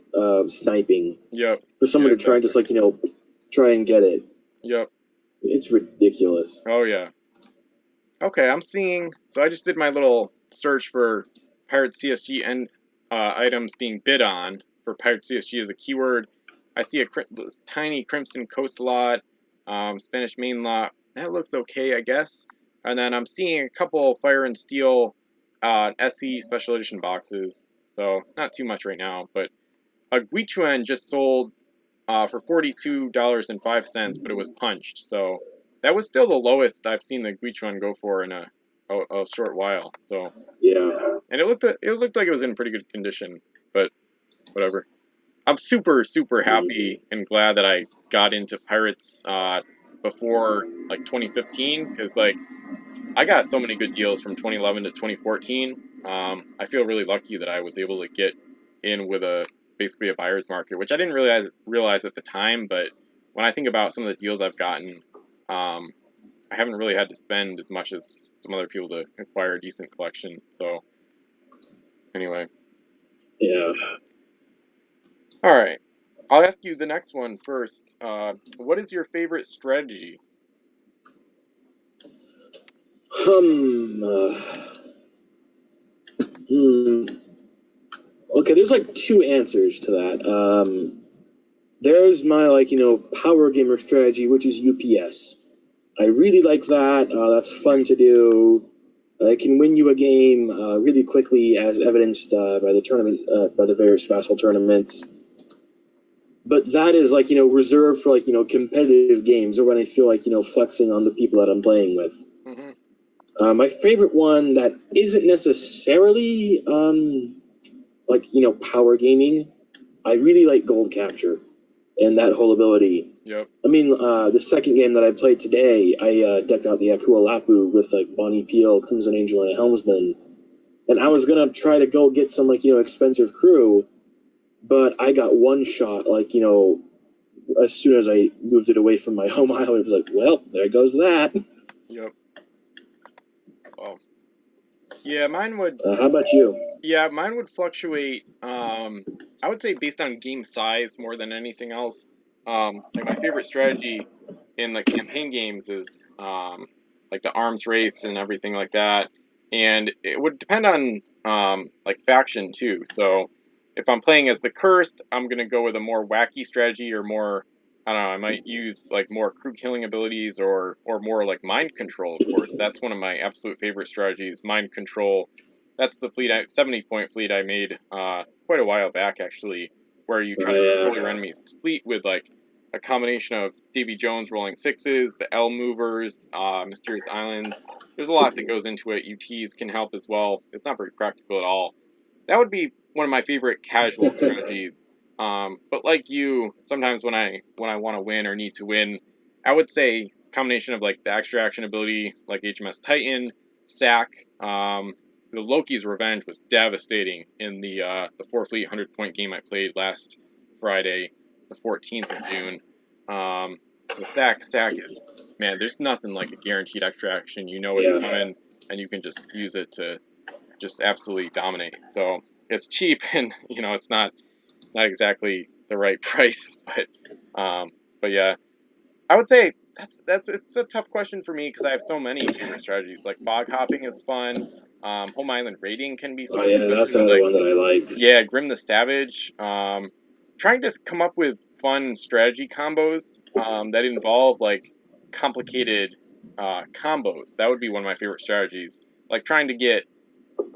Speaker 2: sniping.
Speaker 1: Yep.
Speaker 2: For someone
Speaker 1: Yeah,
Speaker 2: to try and just try and get it.
Speaker 1: Yep.
Speaker 2: It's ridiculous.
Speaker 1: Oh yeah. Okay, I'm seeing. So I just did my little search for Pirate CSG and items being bid on for Pirate CSG as a keyword. I see this tiny Crimson Coast lot, Spanish Main lot. That looks okay, I guess. And then I'm seeing a couple Fire and Steel SE Special Edition boxes. So not too much right now, but a Guichuan just sold for $42.05, but it was punched. So that was still the lowest I've seen the Guichuan go for in a short while. So
Speaker 2: Yeah.
Speaker 1: and it looked like it was in pretty good condition, but whatever. I'm super happy and glad that I got into Pirates before like 2015 because like I got so many good deals from 2011 to 2014. I feel really lucky that I was able to get in with basically a buyer's market, which I didn't realize at the time. But when I think about some of the deals I've gotten, I haven't really had to spend as much as some other people to acquire a decent collection. So anyway,
Speaker 2: Yeah.
Speaker 1: all right. I'll ask you the next one first. What is your favorite strategy?
Speaker 2: Uh, hmm. Okay, there's like two answers to that. There's my power gamer strategy, which is UPS. I really like that. That's fun to do. It can win you a game really quickly, as evidenced by the tournament, by the various Vassal tournaments. but that is like reserved for like competitive games or when I feel like flexing on the people that I'm playing with.
Speaker 1: Mm-hmm.
Speaker 2: My favorite one that isn't necessarily like power gaming. I really like gold capture and that whole ability.
Speaker 1: Yep.
Speaker 2: I mean, the second game that I played today, I decked out the Akua Lapu with like Bonnie Peel, Crimson Angel, and a Helmsman, and I was gonna try to go get some like expensive crew, but I got one shot like as soon as I moved it away from my home island. It was like, well, there goes that.
Speaker 1: Yep. Oh. Yeah, mine would.
Speaker 2: How about you?
Speaker 1: Yeah, mine would fluctuate. I would say based on game size more than anything else. Like my favorite strategy in the campaign games is like the arms race and everything like that, and it would depend on like faction too. So if I'm playing as the cursed, I'm gonna go with a more wacky strategy or more. I don't know. I might use like more crew killing abilities or more like mind control. Of course, that's one of my absolute favorite strategies. Mind control. That's the 70-point fleet I made quite a while back, actually, where you try to control your enemy's fleet with like a combination of Davy Jones rolling sixes, the L movers, mysterious islands. There's a lot that goes into it. UTs can help as well. It's not very practical at all. That would be one of my favorite casual strategies. But like you, sometimes when I want to win or need to win, I would say combination of like the extra action ability, like HMS Titan, sack. The Loki's Revenge was devastating in the 4 Fleet 100-point game I played last Friday, the 14th of June. So sack is, man, there's nothing like a guaranteed extra action. You know it's coming, and you can just use it to just absolutely dominate. So it's cheap, and it's not exactly the right price, but yeah, I would say that's it's a tough question for me because I have so many favorite strategies. Like fog hopping is fun. Home island raiding can be
Speaker 2: Oh
Speaker 1: fun,
Speaker 2: yeah,
Speaker 1: especially
Speaker 2: that's
Speaker 1: with
Speaker 2: another
Speaker 1: like
Speaker 2: one that I like.
Speaker 1: yeah, Grim the Savage. Trying to come up with fun strategy combos that involve like complicated combos. That would be one of my favorite strategies. Like trying to get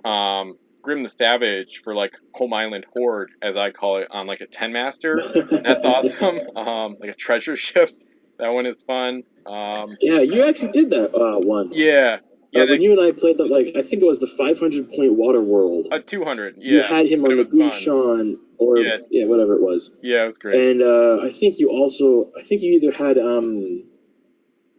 Speaker 1: Grim the Savage for like Home Island Horde, as I call it, on like a 10 master. That's awesome. Like a treasure ship. That one is fun.
Speaker 2: Yeah, you actually did that once.
Speaker 1: Yeah, yeah,
Speaker 2: When you and I played that, like I think it was the 500-point Water World.
Speaker 1: a 200.
Speaker 2: You
Speaker 1: Yeah,
Speaker 2: had him
Speaker 1: but
Speaker 2: on
Speaker 1: it
Speaker 2: the
Speaker 1: was fun.
Speaker 2: Bouchon or
Speaker 1: Yeah,
Speaker 2: whatever it was,
Speaker 1: yeah, it was great.
Speaker 2: and I think you either had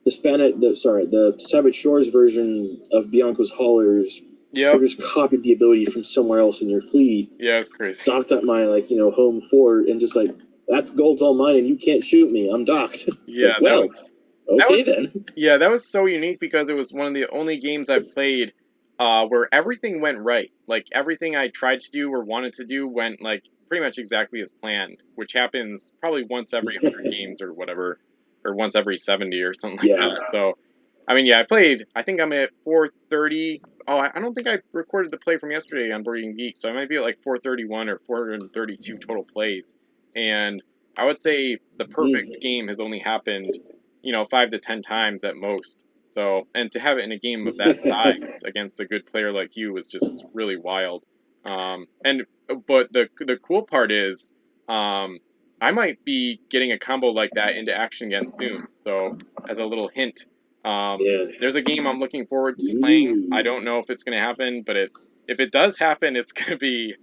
Speaker 2: the Savage Shores versions of Bianco's Haulers, or
Speaker 1: Yep.
Speaker 2: just copied the ability from somewhere else in your fleet,
Speaker 1: Yeah, it was crazy.
Speaker 2: docked at my home fort, and just like that's gold's all mine, and you can't shoot me. I'm docked. It's like,
Speaker 1: Yeah,
Speaker 2: well,
Speaker 1: that
Speaker 2: okay
Speaker 1: was
Speaker 2: then.
Speaker 1: yeah, that was so unique because it was one of the only games I've played where everything went right. Like everything I tried to do or wanted to do went like pretty much exactly as planned, which happens probably once every 100 games or whatever, or once every 70 or something like
Speaker 2: Yeah.
Speaker 1: that. So, I mean, yeah, I played. I think I'm at 430. Oh, I don't think I recorded the play from yesterday on Boarding Geek, so I might be at like 431 or 432 total plays. And I would say the perfect game has only happened 5 to 10 times at most. So, and to have it in a game of that size against a good player like you was just really wild. And but the cool part is, I might be getting a combo like that into action again soon. So, as a little hint,
Speaker 2: Yeah.
Speaker 1: there's a game I'm looking forward to playing. I
Speaker 2: Ooh.
Speaker 1: don't know if it's going to happen, but if it does happen, it's going to be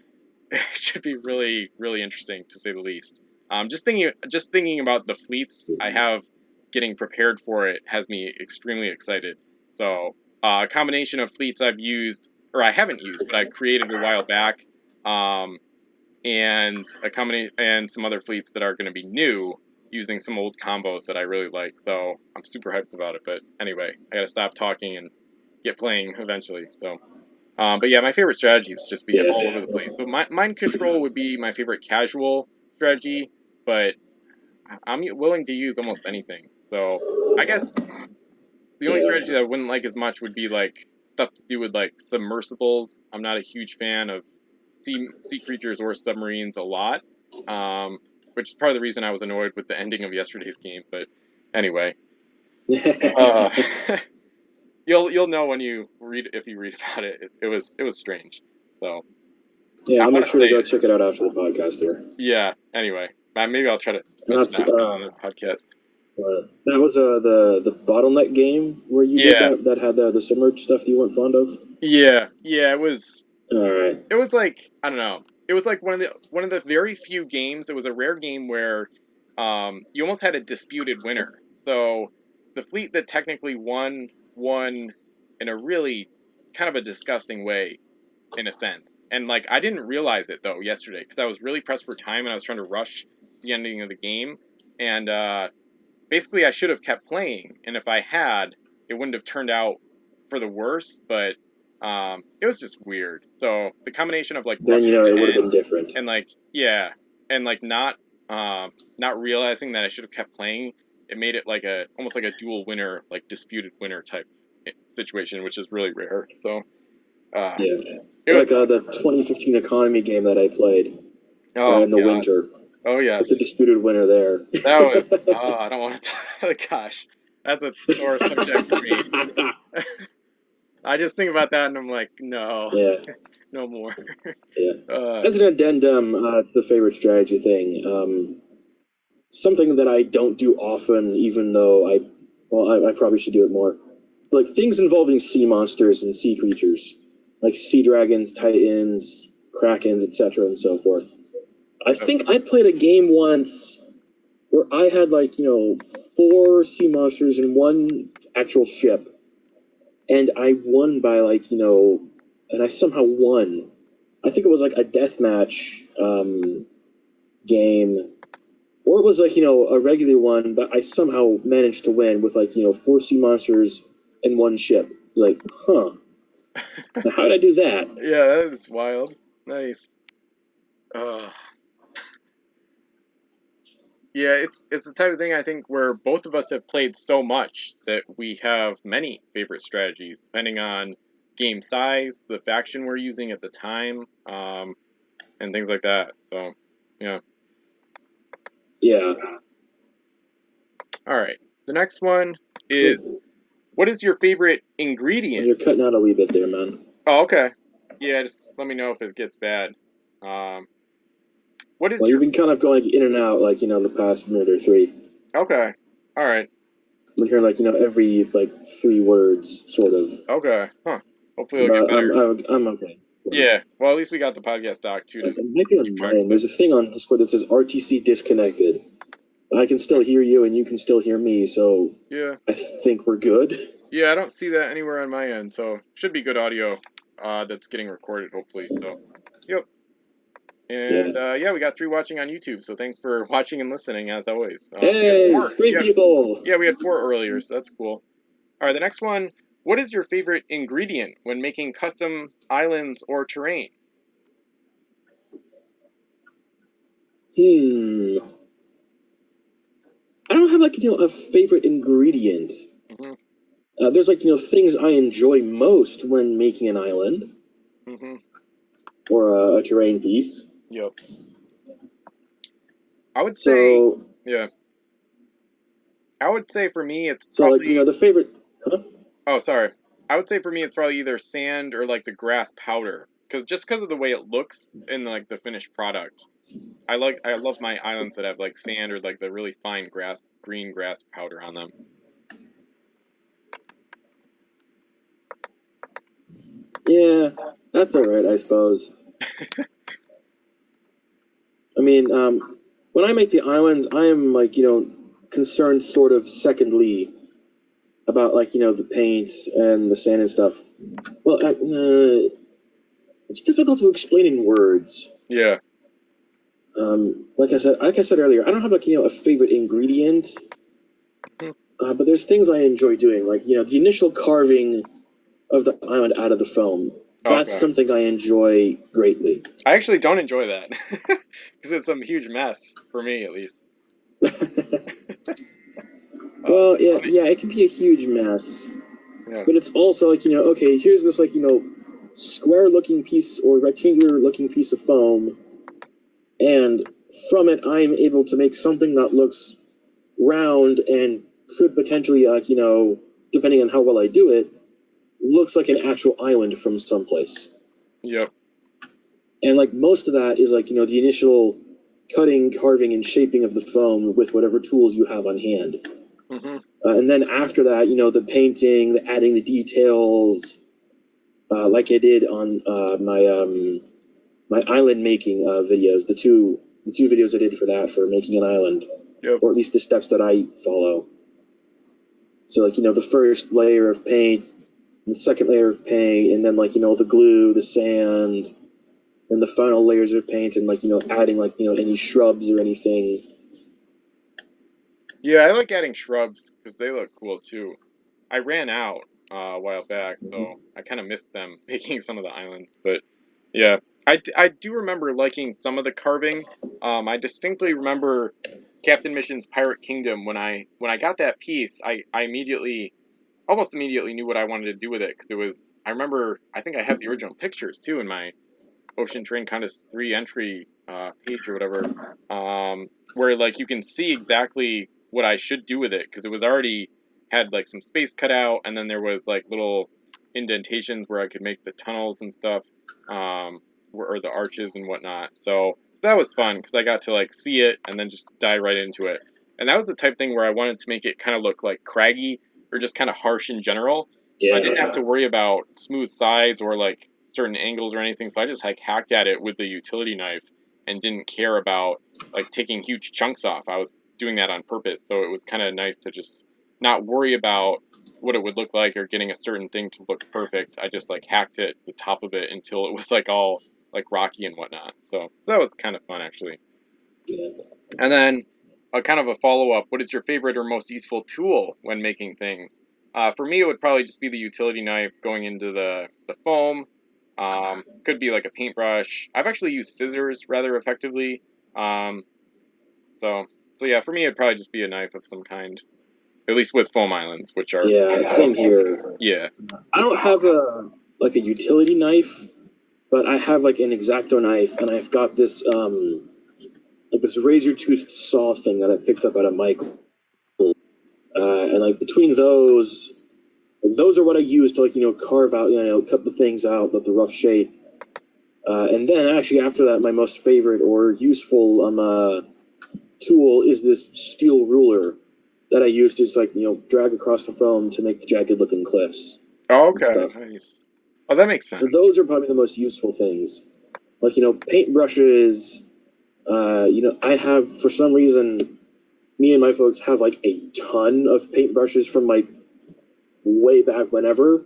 Speaker 1: it should be really really interesting to say the least. Just thinking about the fleets I have getting prepared for it has me extremely excited. So a combination of fleets I've used or I haven't used, but I created a while back, um, and a combination and some other fleets that are going to be new using some old combos that I really like. So I'm super hyped about it. But anyway, I got to stop talking and get playing eventually. So. But yeah, my favorite strategy is just be
Speaker 2: Yeah.
Speaker 1: all over the place. So mind control would be my favorite casual strategy, but I'm willing to use almost anything. So I guess the only
Speaker 2: Yeah.
Speaker 1: strategy that I wouldn't like as much would be like stuff to do with like submersibles. I'm not a huge fan of sea creatures or submarines a lot, which is part of the reason I was annoyed with the ending of yesterday's game. But anyway, uh, you'll know when you read if you read about it. It was strange. So
Speaker 2: Yeah,
Speaker 1: I
Speaker 2: I'll
Speaker 1: want
Speaker 2: make
Speaker 1: to
Speaker 2: sure to
Speaker 1: say
Speaker 2: go
Speaker 1: it.
Speaker 2: check it out after the podcast here.
Speaker 1: Yeah. Anyway, Maybe I'll try to
Speaker 2: And
Speaker 1: mention
Speaker 2: that's
Speaker 1: that on the podcast.
Speaker 2: that was the bottleneck game where you did
Speaker 1: Yeah,
Speaker 2: that had the submerged stuff that you weren't fond of.
Speaker 1: yeah, yeah. It was.
Speaker 2: All right.
Speaker 1: It was like, I don't know. It was like one of the very few games. It was a rare game where, you almost had a disputed winner. So the fleet that technically won in a really kind of a disgusting way, in a sense. And like I didn't realize it though yesterday because I was really pressed for time and I was trying to rush the ending of the game. And basically I should have kept playing, and if I had, it wouldn't have turned out for the worse. But it was just weird. So the combination of like
Speaker 2: Then
Speaker 1: rushing
Speaker 2: it
Speaker 1: the
Speaker 2: would have been
Speaker 1: end
Speaker 2: different.
Speaker 1: and like and like not realizing that I should have kept playing, it made it like a almost like a dual winner, like disputed winner type situation, which is really rare. So
Speaker 2: Yeah,
Speaker 1: it
Speaker 2: like
Speaker 1: was
Speaker 2: the 2015 economy game that I played
Speaker 1: oh
Speaker 2: in the
Speaker 1: god,
Speaker 2: winter.
Speaker 1: oh
Speaker 2: With the
Speaker 1: yes,
Speaker 2: disputed winner there.
Speaker 1: that was I don't want to talk. Gosh, that's a sore subject for me. I just think about that and I'm like, no,
Speaker 2: Yeah,
Speaker 1: no more.
Speaker 2: yeah.
Speaker 1: Uh,
Speaker 2: As an addendum to the favorite strategy thing, something that I don't do often, even though I probably should do it more. Like things involving sea monsters and sea creatures, like sea dragons, titans, krakens, etc., and so forth. I think I played a game once where I had like 4 sea monsters and 1 actual ship, and I won by like and I somehow won. I think it was like a deathmatch game, or it was like a regular one, but I somehow managed to win with like 4 sea monsters and 1 ship. It was like, huh? Now, how did I do that?
Speaker 1: yeah, that is wild. Nice. Uh, yeah, it's the type of thing I think where both of us have played so much that we have many favorite strategies, depending on game size, the faction we're using at the time, and things like that. So, yeah.
Speaker 2: Yeah.
Speaker 1: All right. The next one is, what is your favorite ingredient?
Speaker 2: You're cutting out a wee bit there, man.
Speaker 1: Oh, okay. Yeah, just let me know if it gets bad. Um, what is
Speaker 2: Well, you've
Speaker 1: your
Speaker 2: been kind of going in and out, like the past minute or 3.
Speaker 1: okay? All right.
Speaker 2: I've been hearing like every like 3 words, sort of.
Speaker 1: Okay. Huh. Hopefully it'll get
Speaker 2: But
Speaker 1: better.
Speaker 2: I'm okay.
Speaker 1: Yeah. Well, at least we got the podcast doc too to
Speaker 2: It might be
Speaker 1: keep
Speaker 2: on
Speaker 1: track of
Speaker 2: mine.
Speaker 1: stuff.
Speaker 2: There's a thing on Discord that says RTC disconnected. I can still hear you, and you can still hear me, so
Speaker 1: Yeah.
Speaker 2: I think we're good.
Speaker 1: Yeah, I don't see that anywhere on my end, so should be good audio. That's getting recorded hopefully. So, yep. And
Speaker 2: Yeah.
Speaker 1: yeah, we got 3 watching on YouTube. So thanks for watching and listening as always. We had
Speaker 2: Hey,
Speaker 1: 4.
Speaker 2: 3 people.
Speaker 1: Yeah, we had 4 earlier, so that's cool. All right, the next one. What is your favorite ingredient when making custom islands or terrain?
Speaker 2: I don't have like a favorite ingredient.
Speaker 1: Mm-hmm.
Speaker 2: There's like things I enjoy most when making an island
Speaker 1: Mm-hmm.
Speaker 2: or a terrain piece.
Speaker 1: Yep. I would say,
Speaker 2: So
Speaker 1: yeah. I would say for me, it's
Speaker 2: like
Speaker 1: probably.
Speaker 2: the favorite. Huh?
Speaker 1: Oh, sorry. I would say for me, it's probably either sand or like the grass powder, because of the way it looks in like the finished product. I love my islands that have like sand or like the really fine green grass powder on them.
Speaker 2: Yeah, that's all right, I suppose. I mean, when I make the islands, I am like concerned sort of secondly about like the paint and the sand and stuff. Well, it's difficult to explain in words.
Speaker 1: Yeah.
Speaker 2: Like I said earlier, I don't have like a favorite ingredient,
Speaker 1: Hmm.
Speaker 2: but there's things I enjoy doing, like the initial carving of the island out of the foam. That's
Speaker 1: Okay.
Speaker 2: something I enjoy greatly.
Speaker 1: I actually don't enjoy that because it's some huge mess for me at least. So
Speaker 2: Well,
Speaker 1: it's
Speaker 2: yeah,
Speaker 1: funny.
Speaker 2: yeah, it can be a huge mess,
Speaker 1: Yeah.
Speaker 2: but it's also like okay, here's this like square-looking piece or rectangular-looking piece of foam, and from it, I'm able to make something that looks round and could potentially, like depending on how well I do it, looks like an actual island from someplace.
Speaker 1: Yep.
Speaker 2: And like most of that is like the initial cutting, carving, and shaping of the foam with whatever tools you have on hand.
Speaker 1: Mm-hmm.
Speaker 2: And then after that, the painting, the adding the details, like I did on my island making videos, the two videos I did for making an island,
Speaker 1: Yep.
Speaker 2: or at least the steps that I follow. So the first layer of paint, the second layer of paint, and then the glue, the sand, and the final layers of paint, and adding any shrubs or anything.
Speaker 1: Yeah, I like adding shrubs because they look cool too. I ran out a while back, so I kind of missed them making some of the islands. But yeah, I do remember liking some of the carving. I distinctly remember Captain Mission's Pirate Kingdom when I got that piece. I immediately, almost immediately, knew what I wanted to do with it because it was. I remember. I think I have the original pictures too in my Ocean Train Contest 3 entry page or whatever, where like you can see exactly what I should do with it because it was already had like some space cut out, and then there was like little indentations where I could make the tunnels and stuff, or the arches and whatnot. So that was fun because I got to like see it and then just dive right into it. And that was the type of thing where I wanted to make it kind of look like craggy or just kind of harsh in general. I didn't have to worry about smooth sides or like certain angles or anything, so I just like hacked at it with the utility knife and didn't care about like taking huge chunks off. I was doing that on purpose, so it was kind of nice to just not worry about what it would look like or getting a certain thing to look perfect. I just like hacked it the top of it until it was like all like rocky and whatnot. So that was kind of fun actually.
Speaker 2: Yeah.
Speaker 1: And then a kind of a follow up. What is your favorite or most useful tool when making things? For me, it would probably just be the utility knife going into the foam. Could be like a paintbrush. I've actually used scissors rather effectively. Um, so yeah, for me, it'd probably just be a knife of some kind. At least with foam islands, which are
Speaker 2: Same here.
Speaker 1: yeah.
Speaker 2: I don't have a utility knife, but I have like an X-Acto knife, and I've got this like this razor toothed saw thing that I picked up at a Michael, and like between those are what I use to carve out, cut the things out, let the rough shape. And then actually after that, my most favorite or useful tool is this steel ruler that I use to just drag across the foam to make the jagged looking cliffs
Speaker 1: Oh,
Speaker 2: and
Speaker 1: okay,
Speaker 2: stuff.
Speaker 1: nice. Oh, that makes
Speaker 2: So
Speaker 1: sense.
Speaker 2: those are probably the most useful things. Like paintbrushes. I have for some reason, me and my folks have like a ton of paintbrushes from like way back whenever.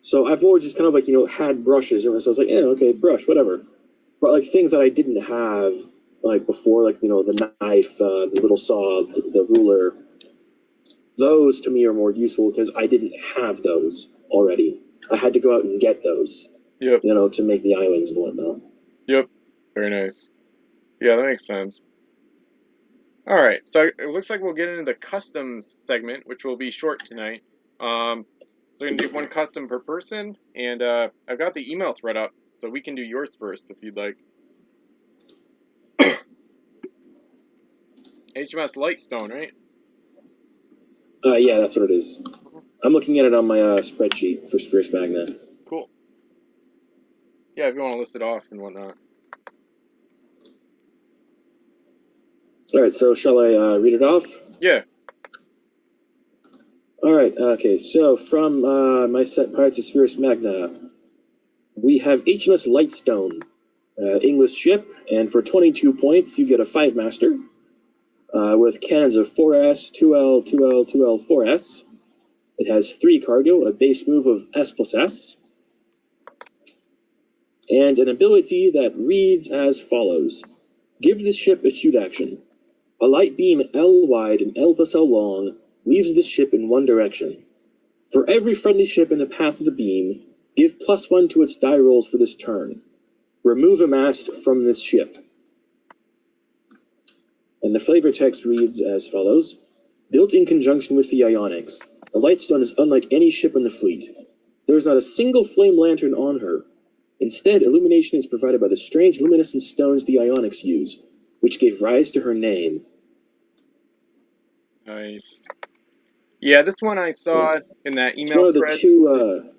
Speaker 2: So I've always just kind of had brushes, and so I was like, yeah, okay, brush, whatever. But like things that I didn't have like before, like the knife, the little saw, the ruler, those to me are more useful because I didn't have those already. I had to go out and get those,
Speaker 1: Yep,
Speaker 2: to make the islands and whatnot.
Speaker 1: yep. Very nice. Yeah, that makes sense. All right, so it looks like we'll get into the customs segment, which will be short tonight. So we're gonna do one custom per person, and I've got the email thread up, so we can do yours first if you'd like. HMS Lightstone, right?
Speaker 2: Yeah, that's what it is. I'm looking at it on my spreadsheet for Spruce Magna.
Speaker 1: Cool. Yeah, if you want to list it off and whatnot.
Speaker 2: All right, so shall I read it off?
Speaker 1: Yeah.
Speaker 2: All right, okay, so from my set Pirates of Spruce Magna, we have HMS Lightstone, English ship, and for 22 points, you get a 5-master with cannons of 4S, 2L, 2L, 2L, 4S. It has 3 cargo, a base move of S+S, and an ability that reads as follows. Give this ship a shoot action. A light beam L wide and L plus L long leaves this ship in one direction. For every friendly ship in the path of the beam, give +1 to its die rolls for this turn. Remove a mast from this ship. And the flavor text reads as follows. Built in conjunction with the Ionics, the Lightstone is unlike any ship in the fleet. There is not a single flame lantern on her. Instead, illumination is provided by the strange luminescent stones the Ionics use, which gave rise to her name.
Speaker 1: Nice. Yeah, this one I saw in that
Speaker 2: It's
Speaker 1: email
Speaker 2: one of the
Speaker 1: thread.
Speaker 2: two,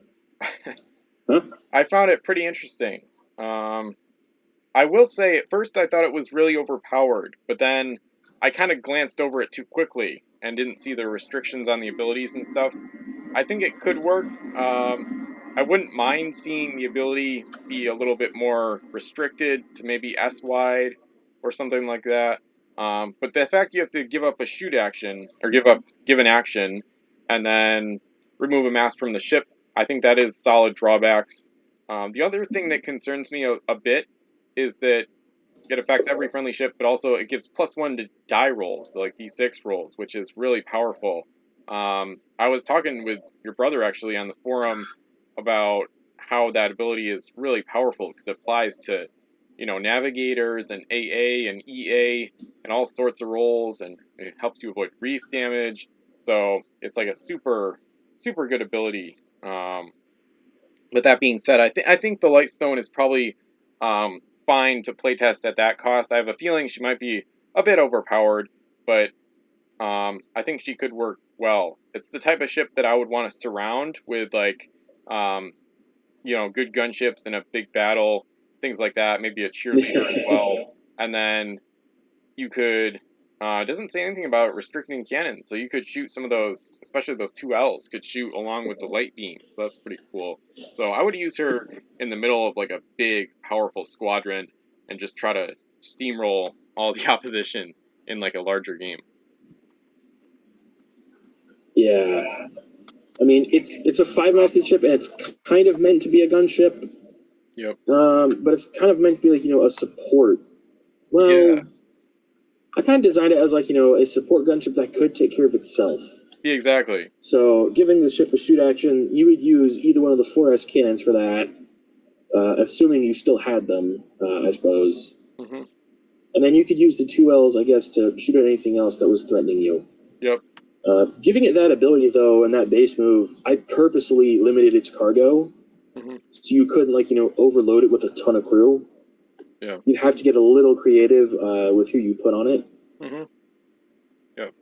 Speaker 2: huh?
Speaker 1: I found it pretty interesting. Um, I will say at first I thought it was really overpowered, but then I kind of glanced over it too quickly and didn't see the restrictions on the abilities and stuff. I think it could work. I wouldn't mind seeing the ability be a little bit more restricted to maybe S wide or something like that. But the fact you have to give up a shoot action or give an action and then remove a mask from the ship, I think that is solid drawbacks. The other thing that concerns me a bit is that it affects every friendly ship, but also it gives +1 to die rolls, so like D6 rolls, which is really powerful. I was talking with your brother actually on the forum about how that ability is really powerful because it applies to, navigators and AA and EA and all sorts of rolls, and it helps you avoid reef damage. So it's like a super, super good ability. With that being said, I think the Lightstone is probably fine to playtest at that cost. I have a feeling she might be a bit overpowered, but I think she could work well. It's the type of ship that I would want to surround with um, good gunships in a big battle, things like that. Maybe a cheerleader as well, and then you could. It doesn't say anything about restricting cannons, so you could shoot some of those, especially those 2Ls, could shoot along with the light beam. So that's pretty cool. So I would use her in the middle of like a big, powerful squadron and just try to steamroll all the opposition in like a larger game.
Speaker 2: Yeah. I mean, it's a five-masted ship, and it's kind of meant to be a gunship.
Speaker 1: Yep.
Speaker 2: But it's kind of meant to be like a support. Well,
Speaker 1: Yeah.
Speaker 2: I kind of designed it as like a support gunship that could take care of itself.
Speaker 1: Yeah. Exactly.
Speaker 2: So, giving the ship a shoot action, you would use either one of the 4S cannons for that, assuming you still had them, I suppose.
Speaker 1: Mhm.
Speaker 2: And then you could use the 2Ls, I guess, to shoot at anything else that was threatening you.
Speaker 1: Yep.
Speaker 2: Giving it that ability, though, and that base move, I purposely limited its cargo,
Speaker 1: Mhm.
Speaker 2: so you couldn't, overload it with a ton of crew.
Speaker 1: Yeah.
Speaker 2: You'd have to get a little creative with who you put on it.
Speaker 1: Mhm. Yep.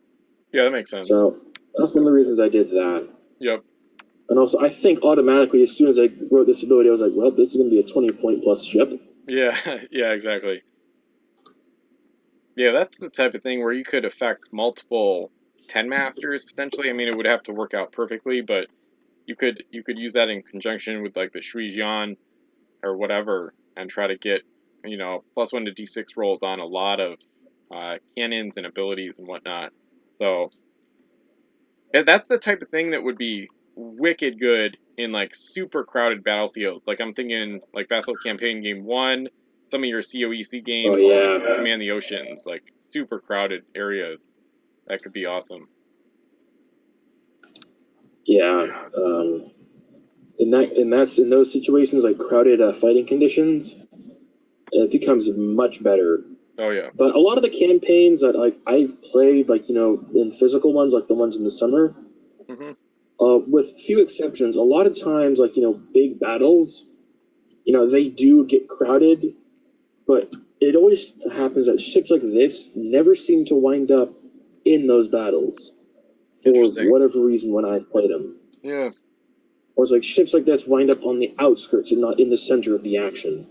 Speaker 1: Yeah, that makes sense.
Speaker 2: So that's one of the reasons I did that.
Speaker 1: Yep.
Speaker 2: And also, I think automatically, as soon as I wrote this ability, I was like, well, this is going to be a 20-point plus ship.
Speaker 1: Yeah. Yeah. Exactly. Yeah, that's the type of thing where you could affect multiple 10 masters potentially. I mean, it would have to work out perfectly, but you could use that in conjunction with like the Shui Jian or whatever and try to get, +1 to D6 rolls on a lot of cannons and abilities and whatnot. So that's the type of thing that would be wicked good in like super crowded battlefields. Like I'm thinking like Vassal Campaign Game 1, some of your COEC
Speaker 2: Oh,
Speaker 1: games, like
Speaker 2: yeah.
Speaker 1: Command the Oceans, like super crowded areas. That could be awesome.
Speaker 2: Yeah. In those situations, like crowded fighting conditions, it becomes much better.
Speaker 1: Oh yeah.
Speaker 2: But a lot of the campaigns that I've played, in physical ones, like the ones in the summer,
Speaker 1: Hmm.
Speaker 2: with few exceptions, a lot of times, big battles, they do get crowded, but it always happens that ships like this never seem to wind up in those battles for
Speaker 1: Interesting.
Speaker 2: whatever reason when I've played them.
Speaker 1: Yeah.
Speaker 2: Or it's like ships like this wind up on the outskirts and not in the center of the action.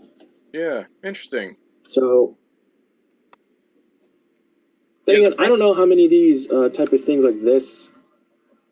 Speaker 1: Yeah. Interesting.
Speaker 2: So, then
Speaker 1: Yeah.
Speaker 2: again, I don't know how many of these type of things like this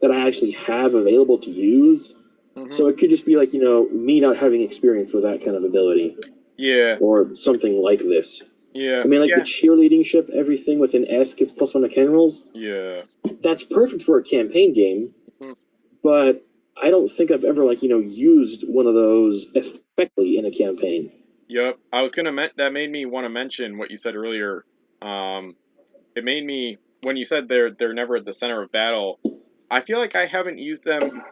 Speaker 2: that I actually have available to use.
Speaker 1: Hmm.
Speaker 2: So it could just be me not having experience with that kind of ability
Speaker 1: Yeah.
Speaker 2: or something like this.
Speaker 1: Yeah.
Speaker 2: I mean, like the
Speaker 1: Yeah.
Speaker 2: cheerleading ship, everything with an S gets +1 to cannon rolls.
Speaker 1: Yeah.
Speaker 2: That's perfect for a campaign game,
Speaker 1: Mhm.
Speaker 2: but I don't think I've ever used one of those effectively in a campaign.
Speaker 1: Yep. I was gonna that made me want to mention what you said earlier. Um, it made me when you said they're never at the center of battle. I feel like I haven't used them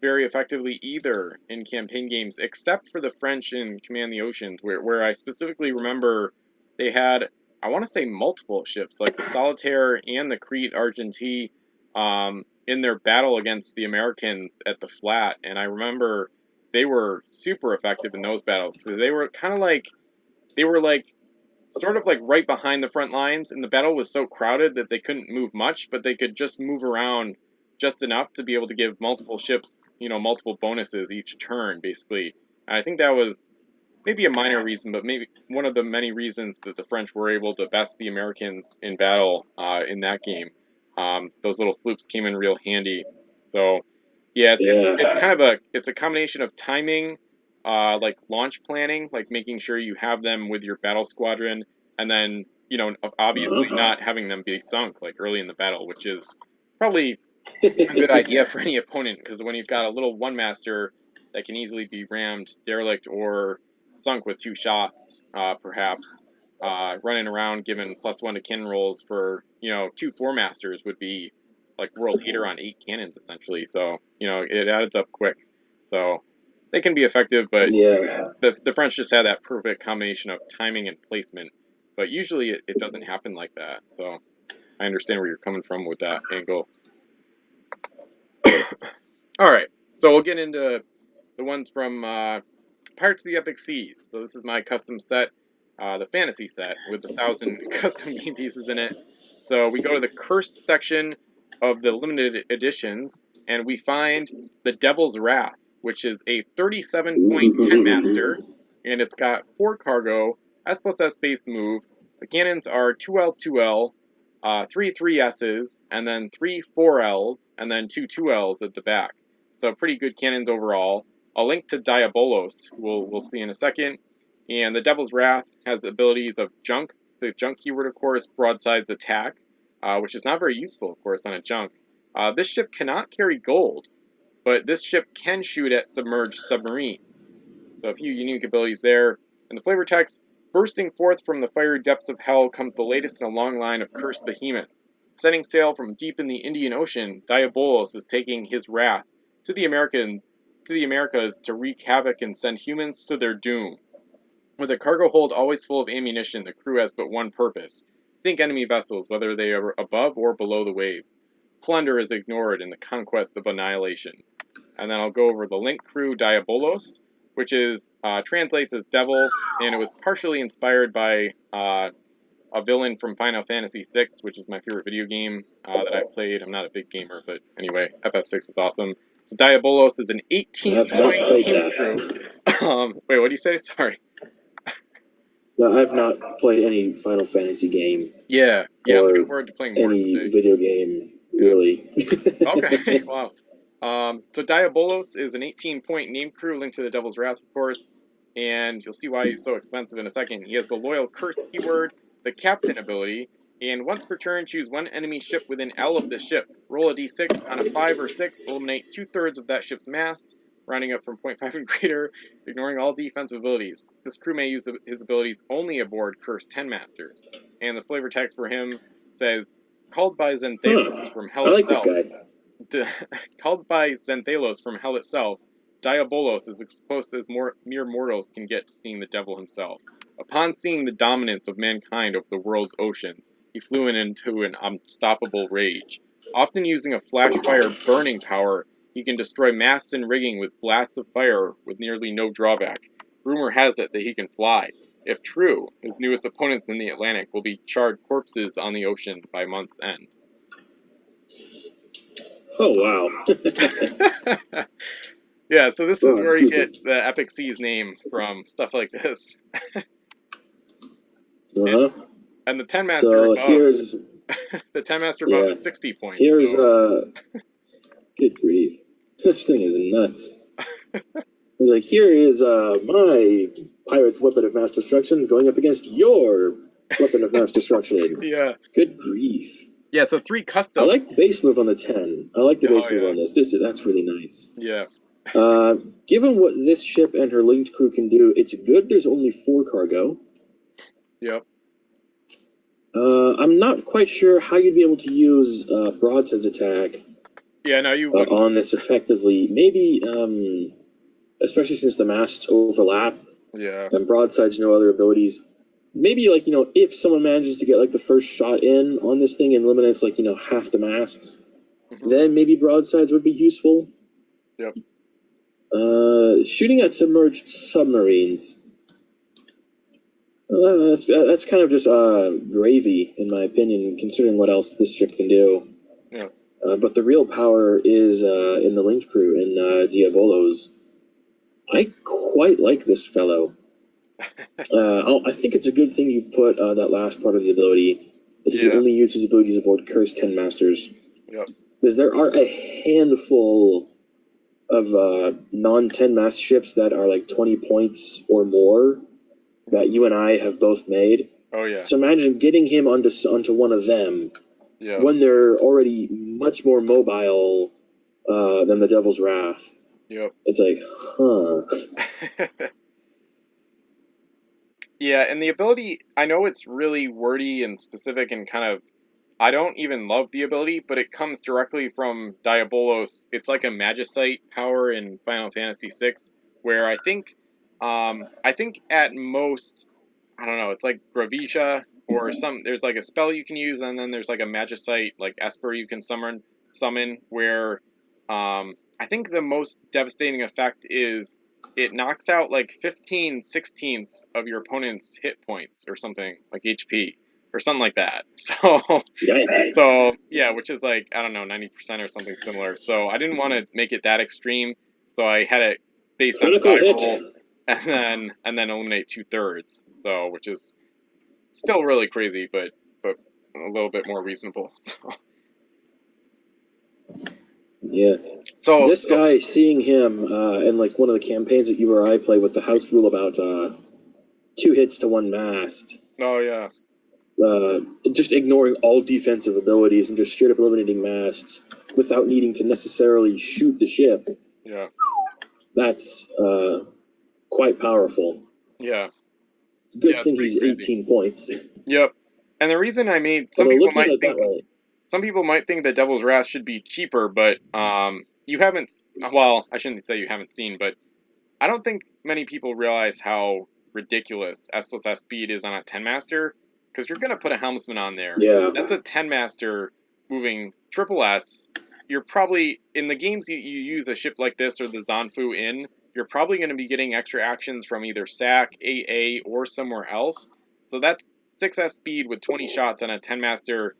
Speaker 1: very effectively either in campaign games, except for the French in Command the Oceans, where I specifically remember they had, I want to say multiple ships, like the Solitaire and the Crete Argentine, in their battle against the Americans at the Flat, and I remember they were super effective in those battles because they were kind of like they were like sort of like right behind the front lines, and the battle was so crowded that they couldn't move much, but they could just move around just enough to be able to give multiple ships, multiple bonuses each turn, basically. And I think that was maybe a minor reason, but maybe one of the many reasons that the French were able to best the Americans in battle in that game. Those little sloops came in real handy. So yeah, it's kind of a combination of timing, like launch planning, like making sure you have them with your battle squadron, and then obviously not having them be sunk like early in the battle, which is probably a good idea for any opponent, because when you've got a little one master that can easily be rammed, derelict, or sunk with 2 shots, perhaps, running around giving +1 to cannon rolls for 2 4-masters would be like world hater on 8 cannons essentially. So it adds up quick. So they can be effective, but the French just had that perfect combination of timing and placement. But usually it doesn't happen like that. So I understand where you're coming from with that angle. All right, so we'll get into the ones from Pirates of the Epic Seas. So this is my custom set, the fantasy set with 1,000 custom game pieces in it. So we go to the cursed section of the limited editions, and we find the Devil's Wrath, which is a 37-point 10-master, and it's got 4 cargo, S+S base move. The cannons are 2L, 2L, 3 3Ss, and then 3 4Ls, and then 2 2Ls at the back. So pretty good cannons overall. A link to Diabolos, we'll see in a second. And the Devil's Wrath has abilities of junk. The junk keyword, of course, broadsides attack, which is not very useful, of course, on a junk. This ship cannot carry gold, but this ship can shoot at submerged submarines. So a few unique abilities there. And the flavor text, bursting forth from the fiery depths of hell comes the latest in a long line of cursed behemoths. Setting sail from deep in the Indian Ocean, Diabolos is taking his wrath to the Americas to wreak havoc and send humans to their doom. With a cargo hold always full of ammunition, the crew has but one purpose: sink enemy vessels, whether they are above or below the waves. Plunder is ignored in the conquest of annihilation. And then I'll go over the link crew Diabolos, which is translates as devil, and it was partially inspired by a villain from Final Fantasy VI, which is my favorite video game that I've played. I'm not a big gamer, but anyway, FF6 is awesome. So Diabolos is an 18-point game crew. Wait, what do you say? Sorry.
Speaker 2: No, I've not played any Final Fantasy game.
Speaker 1: Yeah, I'm looking forward to playing more
Speaker 2: any
Speaker 1: someday.
Speaker 2: video game, really.
Speaker 1: Okay, wow. So Diabolos is an 18-point name crew linked to the Devil's Wrath, of course, and you'll see why he's so expensive in a second. He has the loyal cursed keyword, the captain ability, and once per turn, choose one enemy ship within L of the ship. Roll a d6. On a 5 or 6, eliminate 2/3 of that ship's mass, rounding up from 0.5 and greater, ignoring all defensive abilities. This crew may use his abilities only aboard cursed 10 masters. And the flavor text for him says, called by Xenthalos from hell itself.
Speaker 2: This guy.
Speaker 1: Called by Xenthalos from hell itself, Diabolos is as close as mere mortals can get to seeing the devil himself. Upon seeing the dominance of mankind over the world's oceans, he flew into an unstoppable rage. Often using a flash fire burning power, he can destroy masts and rigging with blasts of fire with nearly no drawback. Rumor has it that he can fly. If true, his newest opponents in the Atlantic will be charred corpses on the ocean by month's end.
Speaker 2: Oh, wow.
Speaker 1: Yeah, so this is where you get the Epic Seas name from, stuff like this. And the 10 master above,
Speaker 2: here's
Speaker 1: the 10 master above is 60 points.
Speaker 2: Here's good grief, this thing is nuts. It's like, here is my pirate's weapon of mass destruction going up against your weapon of mass destruction.
Speaker 1: Yeah.
Speaker 2: Good grief.
Speaker 1: Yeah, so 3 customs.
Speaker 2: I like the base move on the 10. I like the base move on this. That's really nice.
Speaker 1: Yeah.
Speaker 2: Given what this ship and her linked crew can do, it's good there's only 4 cargo.
Speaker 1: Yep.
Speaker 2: I'm not quite sure how you'd be able to use broadside's attack.
Speaker 1: Yeah, no, you wouldn't.
Speaker 2: On this effectively. Maybe, especially since the masts overlap.
Speaker 1: Yeah.
Speaker 2: And broadside's no other abilities. Maybe, like, if someone manages to get, like, the first shot in on this thing and eliminates, like, half the masts, then maybe broadsides would be useful.
Speaker 1: Yep.
Speaker 2: Shooting at submerged submarines. That's kind of just gravy, in my opinion, considering what else this ship can do.
Speaker 1: Yeah.
Speaker 2: But the real power is in the linked crew, in Diabolos. I quite like this fellow. I think it's a good thing you put that last part of the ability, that he can
Speaker 1: Yeah.
Speaker 2: only use his abilities aboard Cursed 10 Masters.
Speaker 1: Yep.
Speaker 2: Because there are a handful of non-10 Master ships that are like 20 points or more that you and I have both made.
Speaker 1: Oh yeah.
Speaker 2: So imagine getting him onto one of them
Speaker 1: Yeah.
Speaker 2: when they're already much more mobile than the Devil's Wrath.
Speaker 1: Yep.
Speaker 2: It's like, huh.
Speaker 1: Yeah, and the ability, I know it's really wordy and specific and kind of, I don't even love the ability, but it comes directly from Diabolos. It's like a Magicite power in Final Fantasy VI, where I think at most, I don't know, it's like Gravisha or there's like a spell you can use, and then there's like a Magicite, like Esper you can summon where, I think the most devastating effect is it knocks out like 15/16 of your opponent's hit points or something, like HP or something like that. So yeah, which is like, I don't know, 90% or something similar. So I didn't want to make it that extreme, so I had it based on
Speaker 2: Critical
Speaker 1: die
Speaker 2: hit.
Speaker 1: roll and then eliminate 2/3. So which is still really crazy, but a little bit more reasonable.
Speaker 2: Yeah.
Speaker 1: So
Speaker 2: This guy, seeing him in like one of the campaigns that you or I play with the house rule about 2 hits to 1 mast,
Speaker 1: oh yeah,
Speaker 2: just ignoring all defensive abilities and just straight up eliminating masts without needing to necessarily shoot the ship,
Speaker 1: yeah,
Speaker 2: that's quite powerful.
Speaker 1: yeah,
Speaker 2: Good
Speaker 1: yeah. It's
Speaker 2: thing
Speaker 1: pretty
Speaker 2: he's
Speaker 1: crazy.
Speaker 2: 18 points.
Speaker 1: Yep. And the reason I made
Speaker 2: Although looking at it that way,
Speaker 1: some people might think that Devil's Wrath should be cheaper, but you haven't. Well, I shouldn't say you haven't seen, but I don't think many people realize how ridiculous S plus S speed is on a 10 master, because you're gonna put a helmsman on there.
Speaker 2: yeah.
Speaker 1: That's a 10 master moving triple S. You're probably in the games you use a ship like this or the Zanfu in. You're probably going to be getting extra actions from either SAC, AA, or somewhere else. So that's 6S speed with 20 shots on a 10 master.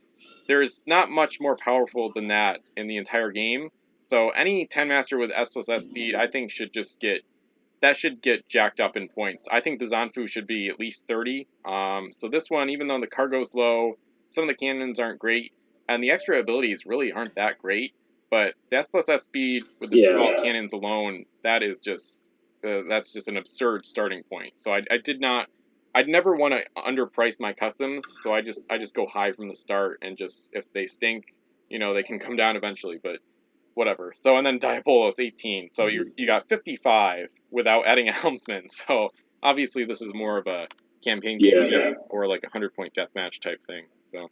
Speaker 1: There's not much more powerful than that in the entire game. So any 10 master with S plus S speed, I think should get jacked up in points. I think the Zanfu should be at least 30. So this one, even though the cargo's low, some of the cannons aren't great, and the extra abilities really aren't that great. But the S plus S speed with the 12 cannons alone, that's just an absurd starting point. So I'd never want to underprice my customs. So I just go high from the start, and just if they stink, they can come down eventually. But whatever. So and then Diabolos 18. So you got 55 without adding a helmsman. So obviously this is more of a campaign game or like a 100-point deathmatch type thing. So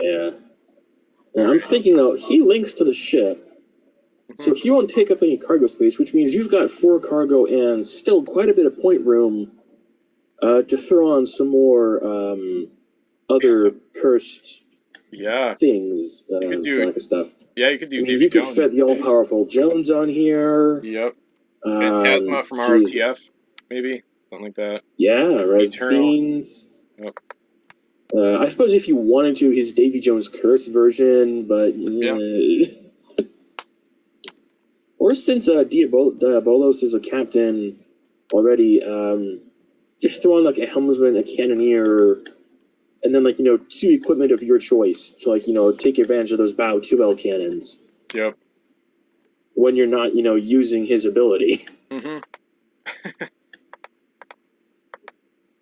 Speaker 2: yeah. I'm thinking though, he links to the ship, so he won't take up any cargo space, which means you've got 4 cargo and still quite a bit of point room to throw on some more other cursed things, for lack of stuff.
Speaker 1: Yeah, you could do
Speaker 2: I mean,
Speaker 1: Davy
Speaker 2: you could
Speaker 1: Jones.
Speaker 2: fit the all-powerful Jones on here.
Speaker 1: Yep. Phantasma from ROTF, maybe something like that.
Speaker 2: Yeah, Res Fiends.
Speaker 1: Yep.
Speaker 2: I suppose if you wanted to, his Davy Jones curse version, but or since Diabolos is a captain already, just throw on like a helmsman, a cannoneer, and then 2 equipment of your choice to take advantage of those bow 2L cannons.
Speaker 1: Yep.
Speaker 2: When you're not using his ability.
Speaker 1: Mm-hmm.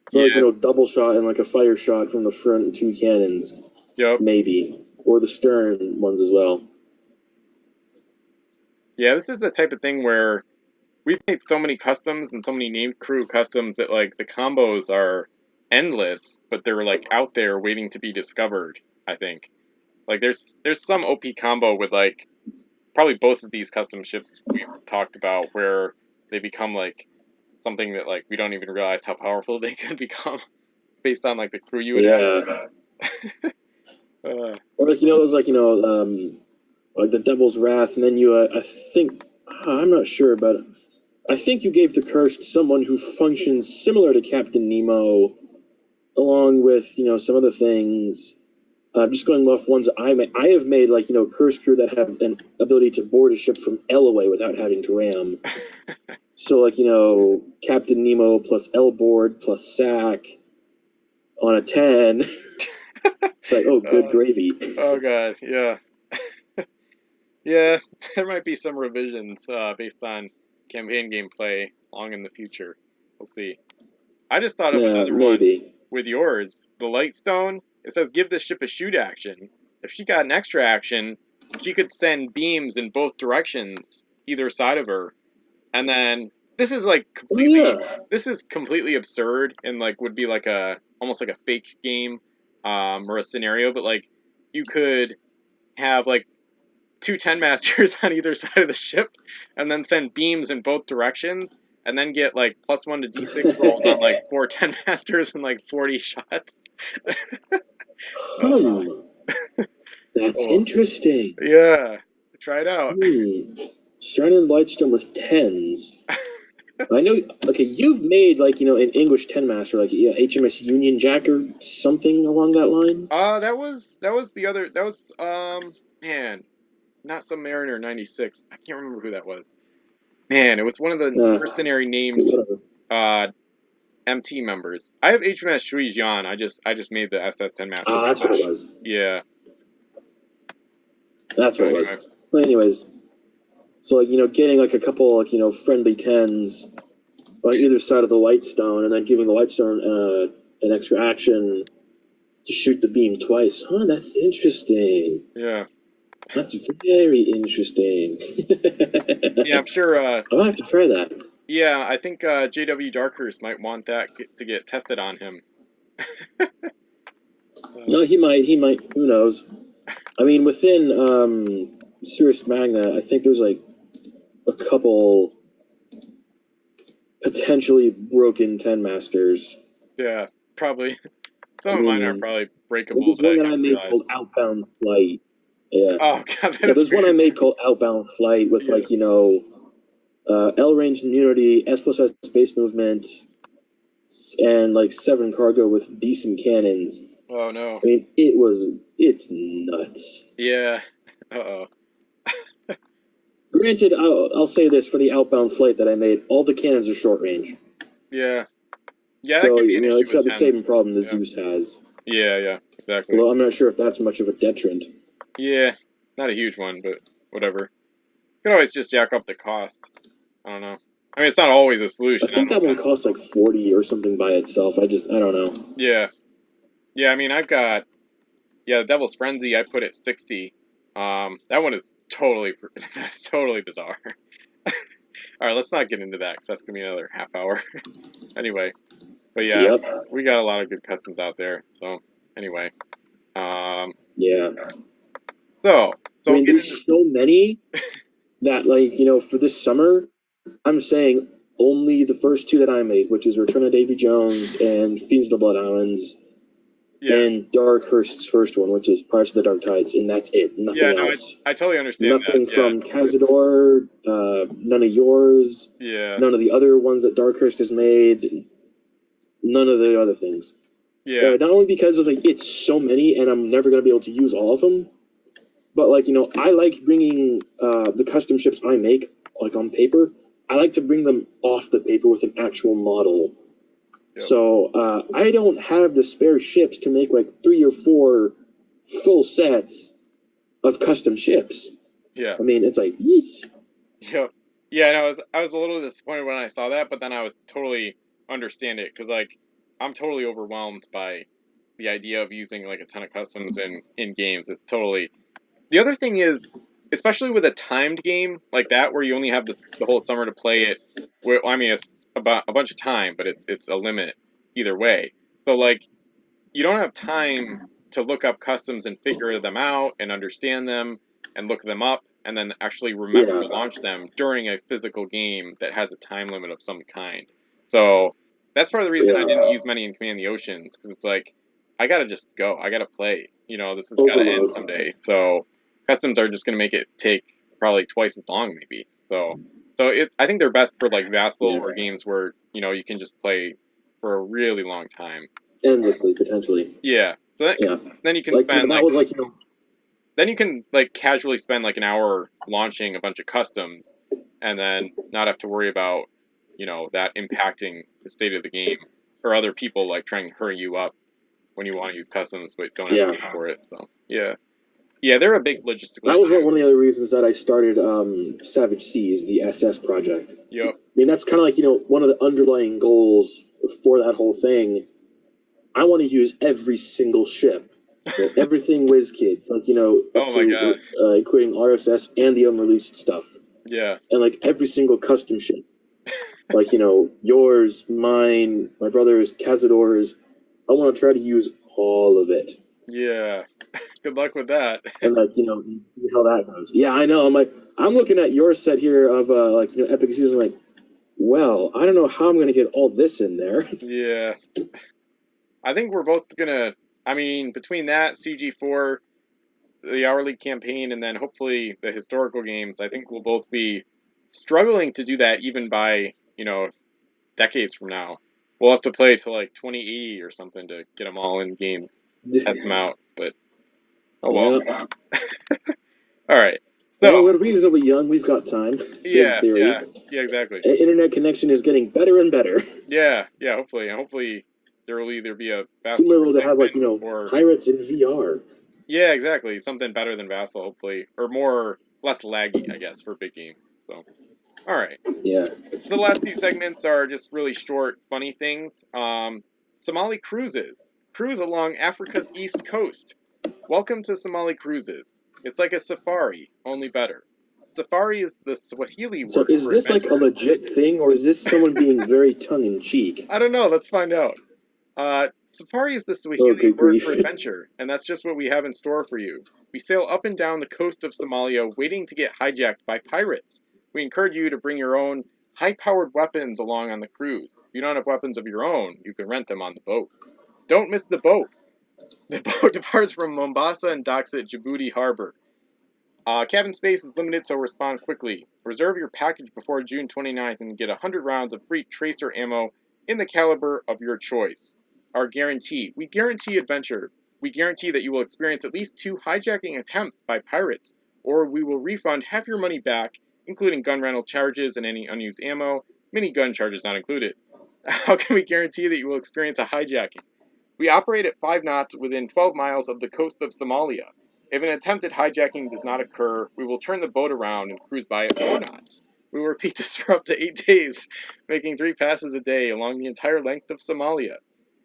Speaker 2: So double shot and a fire shot from the front 2 cannons.
Speaker 1: Yep.
Speaker 2: Maybe. Or the stern ones as well.
Speaker 1: Yeah, this is the type of thing where we've made so many customs and so many named crew customs that the combos are endless, but they're out there waiting to be discovered, I think. There's some OP combo with probably both of these custom ships we've talked about where they become something that we don't even realize how powerful they can become based on the crew you would have.
Speaker 2: Or those the Devil's Wrath, and then you I think I'm not sure, but I think you gave the curse to someone who functions similar to Captain Nemo, along with some other things. Just going off ones I have made curse crew that have an ability to board a ship from L away without having to ram. So like Captain Nemo plus L board plus sack on a 10. It's like, oh, good
Speaker 1: Uh,
Speaker 2: gravy.
Speaker 1: oh god, yeah. Yeah, there might be some revisions based on campaign gameplay long in the future. We'll see. I just thought of
Speaker 2: Yeah,
Speaker 1: another one
Speaker 2: maybe.
Speaker 1: with yours. The Lightstone, it says give the ship a shoot action. If she got an extra action, she could send beams in both directions, either side of her. And then this is like
Speaker 2: Oh yeah.
Speaker 1: this is completely absurd and like would be like a almost like a fake game or a scenario, but like you could have like two 10 masters on either side of the ship and then send beams in both directions and then get like +1 to d6 rolls on like four 10 masters and like 40 shots. uh,
Speaker 2: That's
Speaker 1: oh
Speaker 2: interesting.
Speaker 1: yeah, try it out.
Speaker 2: Starting Lightstone with 10s. I know. Okay, you've made like an English 10 master, like HMS Union Jack or something along that line.
Speaker 1: That was the other, that was man, not Submariner 96. I can't remember who that was. Man, it was one of the mercenary named
Speaker 2: Whatever.
Speaker 1: uh MT members. I have HMS Shui Jian. I just made the SS10 master.
Speaker 2: Ah, that's what it was.
Speaker 1: Yeah.
Speaker 2: That's
Speaker 1: But
Speaker 2: what it was.
Speaker 1: anyway.
Speaker 2: But anyways, so like getting like a couple like friendly 10s on either side of the Lightstone, and then giving the Lightstone an extra action to shoot the beam twice. Huh, that's interesting.
Speaker 1: Yeah.
Speaker 2: That's very interesting.
Speaker 1: Yeah, I'm sure.
Speaker 2: I'll have to try that.
Speaker 1: Yeah, I think JW Darkhurst might want that to get tested on him.
Speaker 2: No, he might. He might. Who knows? I mean, within Cirrus Magna, I think there's like a couple potentially broken 10 masters.
Speaker 1: Yeah, probably. Some
Speaker 2: I
Speaker 1: of mine are
Speaker 2: mean,
Speaker 1: probably breakable,
Speaker 2: there's
Speaker 1: but I
Speaker 2: one that I
Speaker 1: haven't
Speaker 2: made called
Speaker 1: realized.
Speaker 2: Outbound Flight. Yeah.
Speaker 1: Oh god, that
Speaker 2: Yeah,
Speaker 1: is
Speaker 2: there's one I
Speaker 1: weird.
Speaker 2: made called Outbound Flight with
Speaker 1: Yeah.
Speaker 2: like, L range immunity, S+S space movement, and like 7 cargo with decent cannons.
Speaker 1: Oh no.
Speaker 2: I mean, it's nuts.
Speaker 1: Yeah. Uh-oh.
Speaker 2: Granted, I'll say this for the Outbound Flight that I made, all the cannons are short range.
Speaker 1: Yeah. Yeah, that
Speaker 2: So,
Speaker 1: can be an issue
Speaker 2: it's
Speaker 1: with
Speaker 2: got the same
Speaker 1: tens.
Speaker 2: problem that
Speaker 1: Yeah.
Speaker 2: Zeus has.
Speaker 1: Yeah, exactly.
Speaker 2: Although I'm not sure if that's much of a detriment.
Speaker 1: Yeah. Not a huge one, but whatever. Could always just jack up the cost. I don't know. I mean, it's not always a
Speaker 2: I
Speaker 1: solution. I
Speaker 2: think that
Speaker 1: don't
Speaker 2: one
Speaker 1: know.
Speaker 2: costs like 40 or something by itself. I don't know.
Speaker 1: Yeah. Yeah, I mean, I've got, yeah, the Devil's Frenzy, I put at 60. That one is totally, that's totally bizarre. All right, let's not get into that because that's gonna be another half hour. Anyway, but yeah,
Speaker 2: Yep.
Speaker 1: we got a lot of good customs out there. So anyway, um,
Speaker 2: Yeah.
Speaker 1: so
Speaker 2: I mean,
Speaker 1: getting into,
Speaker 2: there's so many that, like, for this summer, I'm saying only the first two that I made, which is Return of Davy Jones and Fiends of the Blood Islands,
Speaker 1: yeah,
Speaker 2: and Darkhurst's first one, which is Pirates of the Dark Tides, and that's it.
Speaker 1: yeah,
Speaker 2: Nothing
Speaker 1: no,
Speaker 2: else.
Speaker 1: I totally understand that.
Speaker 2: Nothing
Speaker 1: Yeah,
Speaker 2: from Cazador, none of yours,
Speaker 1: yeah,
Speaker 2: none of the other ones that Darkhurst has made, none of the other things.
Speaker 1: yeah,
Speaker 2: Not only because it's so many and I'm never going to be able to use all of them, but like I like bringing the custom ships I make like on paper. I like to bring them off the paper with an actual model.
Speaker 1: yep.
Speaker 2: So I don't have the spare ships to make like 3 or 4 full sets of custom ships.
Speaker 1: Yeah.
Speaker 2: I mean, it's like, yeesh.
Speaker 1: Yep. Yeah, and I was a little disappointed when I saw that, but then I was totally understand it because like I'm totally overwhelmed by the idea of using like a ton of customs in games. It's totally. The other thing is, especially with a timed game like that where you only have the whole summer to play it. Where I mean, it's about a bunch of time, but it's a limit either way. So like you don't have time to look up customs and figure them out and understand them and look them up and then actually remember to launch them during a physical game that has a time limit of some kind. So that's part of the reason I didn't use many in Command the Oceans because it's like I gotta just go, I gotta play. This has gotta end
Speaker 2: Overload.
Speaker 1: someday. So customs are just gonna make it take probably twice as long, maybe. So I think they're best for like Vassal or games where you can just play for a really long time.
Speaker 2: Endlessly, potentially.
Speaker 1: Yeah. So then you can
Speaker 2: Like,
Speaker 1: spend
Speaker 2: that
Speaker 1: like
Speaker 2: was like,
Speaker 1: then you can like casually spend like an hour launching a bunch of customs and then not have to worry about that impacting the state of the game, or other people like trying to hurry you up when you want to use customs but don't have time for it. So yeah, they're a big logistical.
Speaker 2: That was one of the other reasons that I started Savage Seas, the SS project.
Speaker 1: Yep.
Speaker 2: I mean, that's kind of like one of the underlying goals for that whole thing. I want to use every single ship, everything WizKids, like up
Speaker 1: Oh my god.
Speaker 2: including RSS and the unreleased stuff.
Speaker 1: Yeah.
Speaker 2: And like every single custom ship, like yours, mine, my brother's, Cazador's. I want to try to use all of it.
Speaker 1: Yeah. Good luck with that.
Speaker 2: And like see how that goes. Yeah, I know. I'm looking at your set here of Epic Season. Like, well, I don't know how I'm gonna get all this in there.
Speaker 1: Yeah. I think we're both gonna. I mean, between that CG4, the hourly campaign, and then hopefully the historical games, I think we'll both be struggling to do that even by decades from now. We'll have to play to like 2080 or something to get them all in games, test them out. But oh well.
Speaker 2: Yeah.
Speaker 1: All right.
Speaker 2: Well,
Speaker 1: So
Speaker 2: we're reasonably young. We've got time. In theory.
Speaker 1: Yeah, exactly.
Speaker 2: Internet connection is getting better and better.
Speaker 1: Yeah. Hopefully there will either be a
Speaker 2: Soon we'll to have
Speaker 1: or
Speaker 2: pirates in VR.
Speaker 1: yeah, exactly, something better than Vassal, hopefully, or less laggy, I guess, for big games. So, all right.
Speaker 2: Yeah.
Speaker 1: So the last few segments are just really short, funny things. Somali cruises cruise along Africa's east coast. Welcome to Somali cruises. It's like a safari, only better. Safari is the Swahili word.
Speaker 2: So is this
Speaker 1: adventure.
Speaker 2: like a legit thing, or is this someone being very tongue-in-cheek?
Speaker 1: I don't know. Let's find out. Safari is the Swahili word for adventure, and that's just what we have in store for you. We sail up and down the coast of Somalia waiting to get hijacked by pirates. We encourage you to bring your own high-powered weapons along on the cruise. If you don't have weapons of your own, you can rent them on the boat. Don't miss the boat. The boat departs from Mombasa and docks at Djibouti Harbor. Cabin space is limited, so respond quickly. Reserve your package before June 29th and get 100 rounds of free tracer ammo in the caliber of your choice. Our guarantee. We guarantee adventure. We guarantee that you will experience at least 2 hijacking attempts by pirates, or we will refund half your money back, including gun rental charges and any unused ammo, minigun charges not included. How can we guarantee that you will experience a hijacking? We operate at 5 knots within 12 miles of the coast of Somalia. If an attempted hijacking does not occur, we will turn the boat around and cruise by at 4 knots. We will repeat this for up to 8 days, making 3 passes a day along the entire length of Somalia.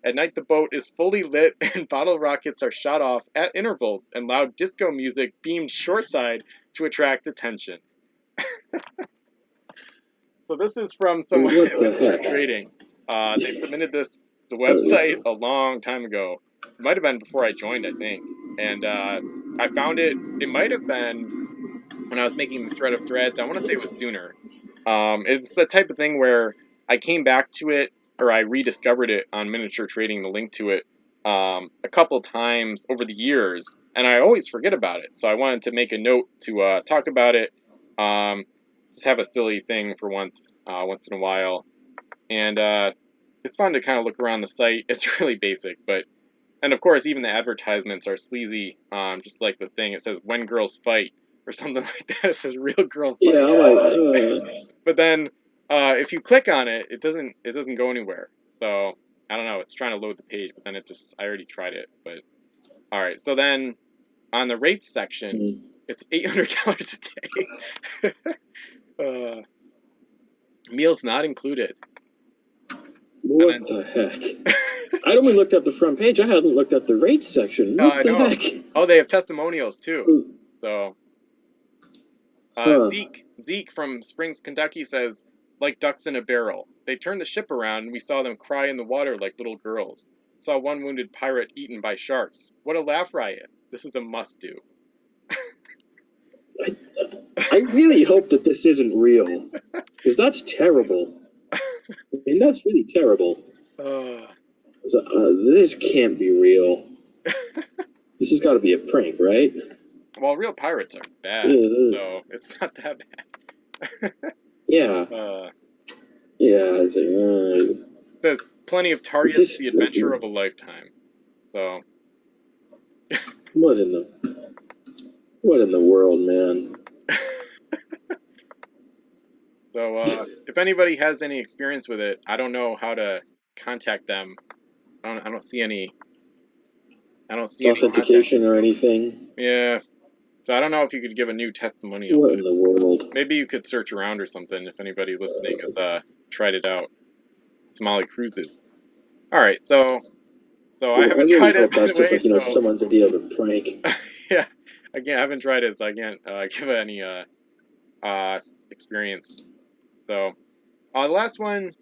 Speaker 1: At night, the boat is fully lit and bottle rockets are shot off at intervals, and loud disco music beamed shoreside to attract attention. So this is from someone at Miniature Trading. They submitted this to the website a long time ago. It might have been before I joined, I think. And I found it. It might have been when I was making the thread of threads. I want to say it was sooner. It's the type of thing where I came back to it, or I rediscovered it on Miniature Trading, the link to it, a couple times over the years, and I always forget about it. So I wanted to make a note to talk about it. Just have a silly thing for once in a while, and it's fun to kind of look around the site. It's really basic, and of course even the advertisements are sleazy. Just like the thing, it says "When Girls Fight" or something like that. It says "Real Girl Fight."
Speaker 2: Yeah,
Speaker 1: But then if you click on it, it doesn't go anywhere. So I don't know. It's trying to load the page, but then I already tried it. But all right. So then on the rates section, it's $800 a day. Meals not included.
Speaker 2: What the heck? I only looked at the front page. I hadn't looked at the rates section. What the heck?
Speaker 1: Oh, they have testimonials too. So Zeke from Springs, Kentucky says, like ducks in a barrel. They turned the ship around and we saw them cry in the water like little girls. Saw one wounded pirate eaten by sharks. What a laugh riot. This is a must-do.
Speaker 2: I really hope that this isn't real, because that's terrible. I mean, that's really terrible. This can't be real. This has got to be a prank, right?
Speaker 1: Well, real pirates are bad, so it's not that bad.
Speaker 2: Yeah. Yeah. It's like,
Speaker 1: says plenty of targets. The adventure of a lifetime. So.
Speaker 2: What in the world, man?
Speaker 1: So if anybody has any experience with it, I don't know how to contact them. I don't see any. I don't see any contact
Speaker 2: Authentication or
Speaker 1: info.
Speaker 2: anything?
Speaker 1: Yeah. So I don't know if you could give a new testimonial,
Speaker 2: What
Speaker 1: but
Speaker 2: in the world?
Speaker 1: maybe you could search around or something if anybody listening has tried it out. Somali Cruises. All right, so I
Speaker 2: Well, I
Speaker 1: haven't
Speaker 2: really
Speaker 1: tried it
Speaker 2: hope
Speaker 1: by
Speaker 2: that's
Speaker 1: the
Speaker 2: just
Speaker 1: way.
Speaker 2: like,
Speaker 1: So
Speaker 2: someone's idea of a prank.
Speaker 1: yeah, again, I haven't tried it, so I can't give any uh experience. So the last one,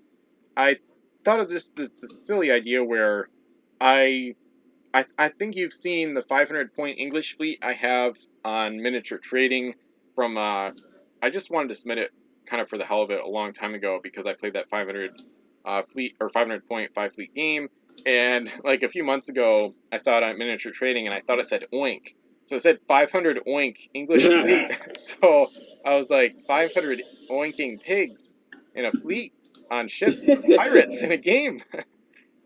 Speaker 1: I thought of this silly idea where I I think you've seen the 500 point English fleet I have on miniature trading from I just wanted to submit it kind of for the hell of it a long time ago because I played that 500 fleet or 500 point 5 fleet game, and like a few months ago I saw it on miniature trading and I thought it said oink. So it said 500 oink English fleet. So I was like 500 oinking pigs in a fleet on ships, pirates in a game.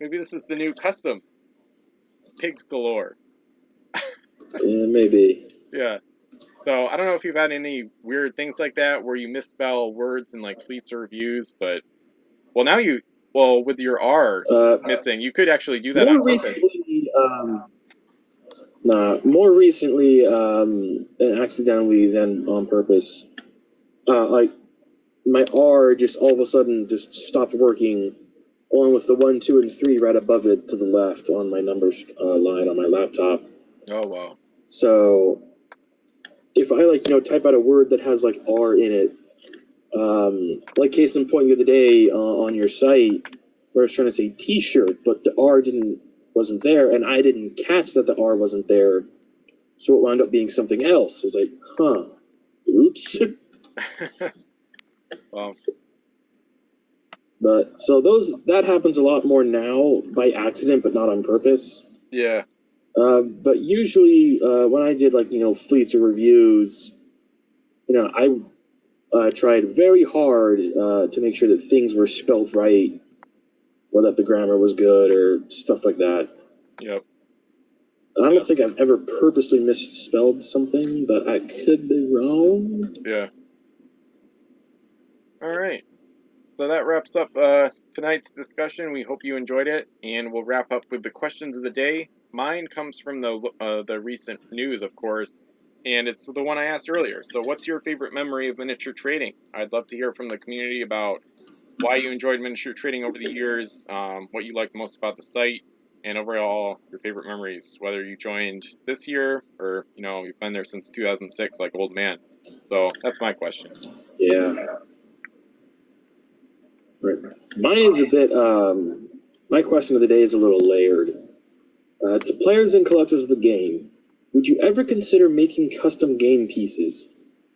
Speaker 1: Maybe this is the new custom. Pigs galore.
Speaker 2: Yeah, maybe.
Speaker 1: Yeah. So I don't know if you've had any weird things like that where you misspell words in like fleets or reviews, but well now you well with your R
Speaker 2: Uh,
Speaker 1: missing, you could actually do that on
Speaker 2: more
Speaker 1: purpose.
Speaker 2: recently, more recently, and accidentally than on purpose. Like my R just all of a sudden just stopped working, along with the 1, 2, and 3 right above it to the left on my numbers line on my laptop.
Speaker 1: Oh wow.
Speaker 2: So if I type out a word that has like R in it, like case in point the other day on your site where I was trying to say T-shirt, but the R didn't wasn't there, and I didn't catch that the R wasn't there, so it wound up being something else. It was like, huh, oops.
Speaker 1: Well,
Speaker 2: But so that happens a lot more now by accident, but not on purpose.
Speaker 1: yeah.
Speaker 2: But usually, when I did fleets or reviews, I tried very hard to make sure that things were spelt right, or that the grammar was good, or stuff like that.
Speaker 1: Yep.
Speaker 2: I don't
Speaker 1: Yep.
Speaker 2: think I've ever purposely misspelled something, but I could be wrong.
Speaker 1: Yeah. All right. So that wraps up tonight's discussion. We hope you enjoyed it, and we'll wrap up with the questions of the day. Mine comes from the recent news, of course, and it's the one I asked earlier. So, what's your favorite memory of miniature trading? I'd love to hear from the community about why you enjoyed miniature trading over the years, what you liked most about the site, and overall your favorite memories. Whether you joined this year or you've been there since 2006, like old man. So that's my question.
Speaker 2: Yeah. Right. Mine is a bit. My question of the day is a little layered. To players and collectors of the game, would you ever consider making custom game pieces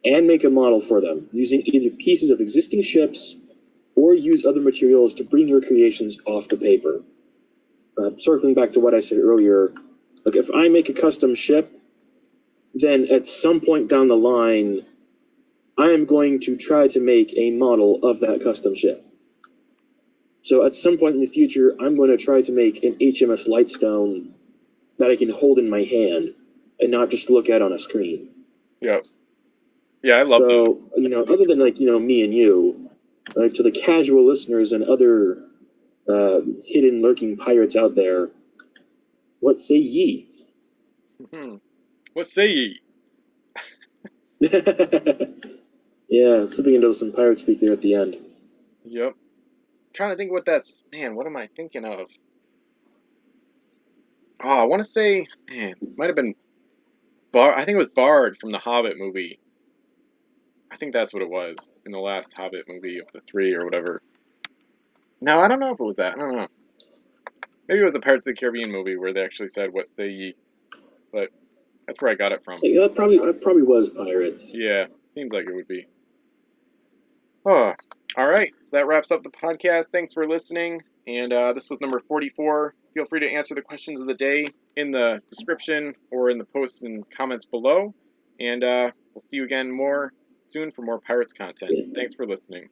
Speaker 2: and make a model for them, using either pieces of existing ships or use other materials to bring your creations off the paper? Circling back to what I said earlier, like if I make a custom ship, then at some point down the line, I am going to try to make a model of that custom ship. So at some point in the future, I'm going to try to make an HMS Lightstone that I can hold in my hand and not just look at on a screen.
Speaker 1: Yep. Yeah, I love that.
Speaker 2: So, other than me and you, to the casual listeners and other hidden lurking pirates out there, what say ye?
Speaker 1: What say ye?
Speaker 2: Yeah, slipping into some pirate speak there at the end.
Speaker 1: Yep. Trying to think what that's. Man, what am I thinking of? Oh, I want to say, man, might have been I think it was Bard from the Hobbit movie. I think that's what it was in the last Hobbit movie of the three or whatever. No, I don't know if it was that. I don't know. Maybe it was a Pirates of the Caribbean movie where they actually said "What say ye," but that's where I got it from.
Speaker 2: Yeah, that probably was pirates.
Speaker 1: Yeah, seems like it would be. Oh, all right. So that wraps up the podcast. Thanks for listening. And this was number 44. Feel free to answer the questions of the day in the description or in the posts and comments below. And we'll see you again more soon for more Pirates content.
Speaker 2: Yeah.
Speaker 1: Thanks for listening.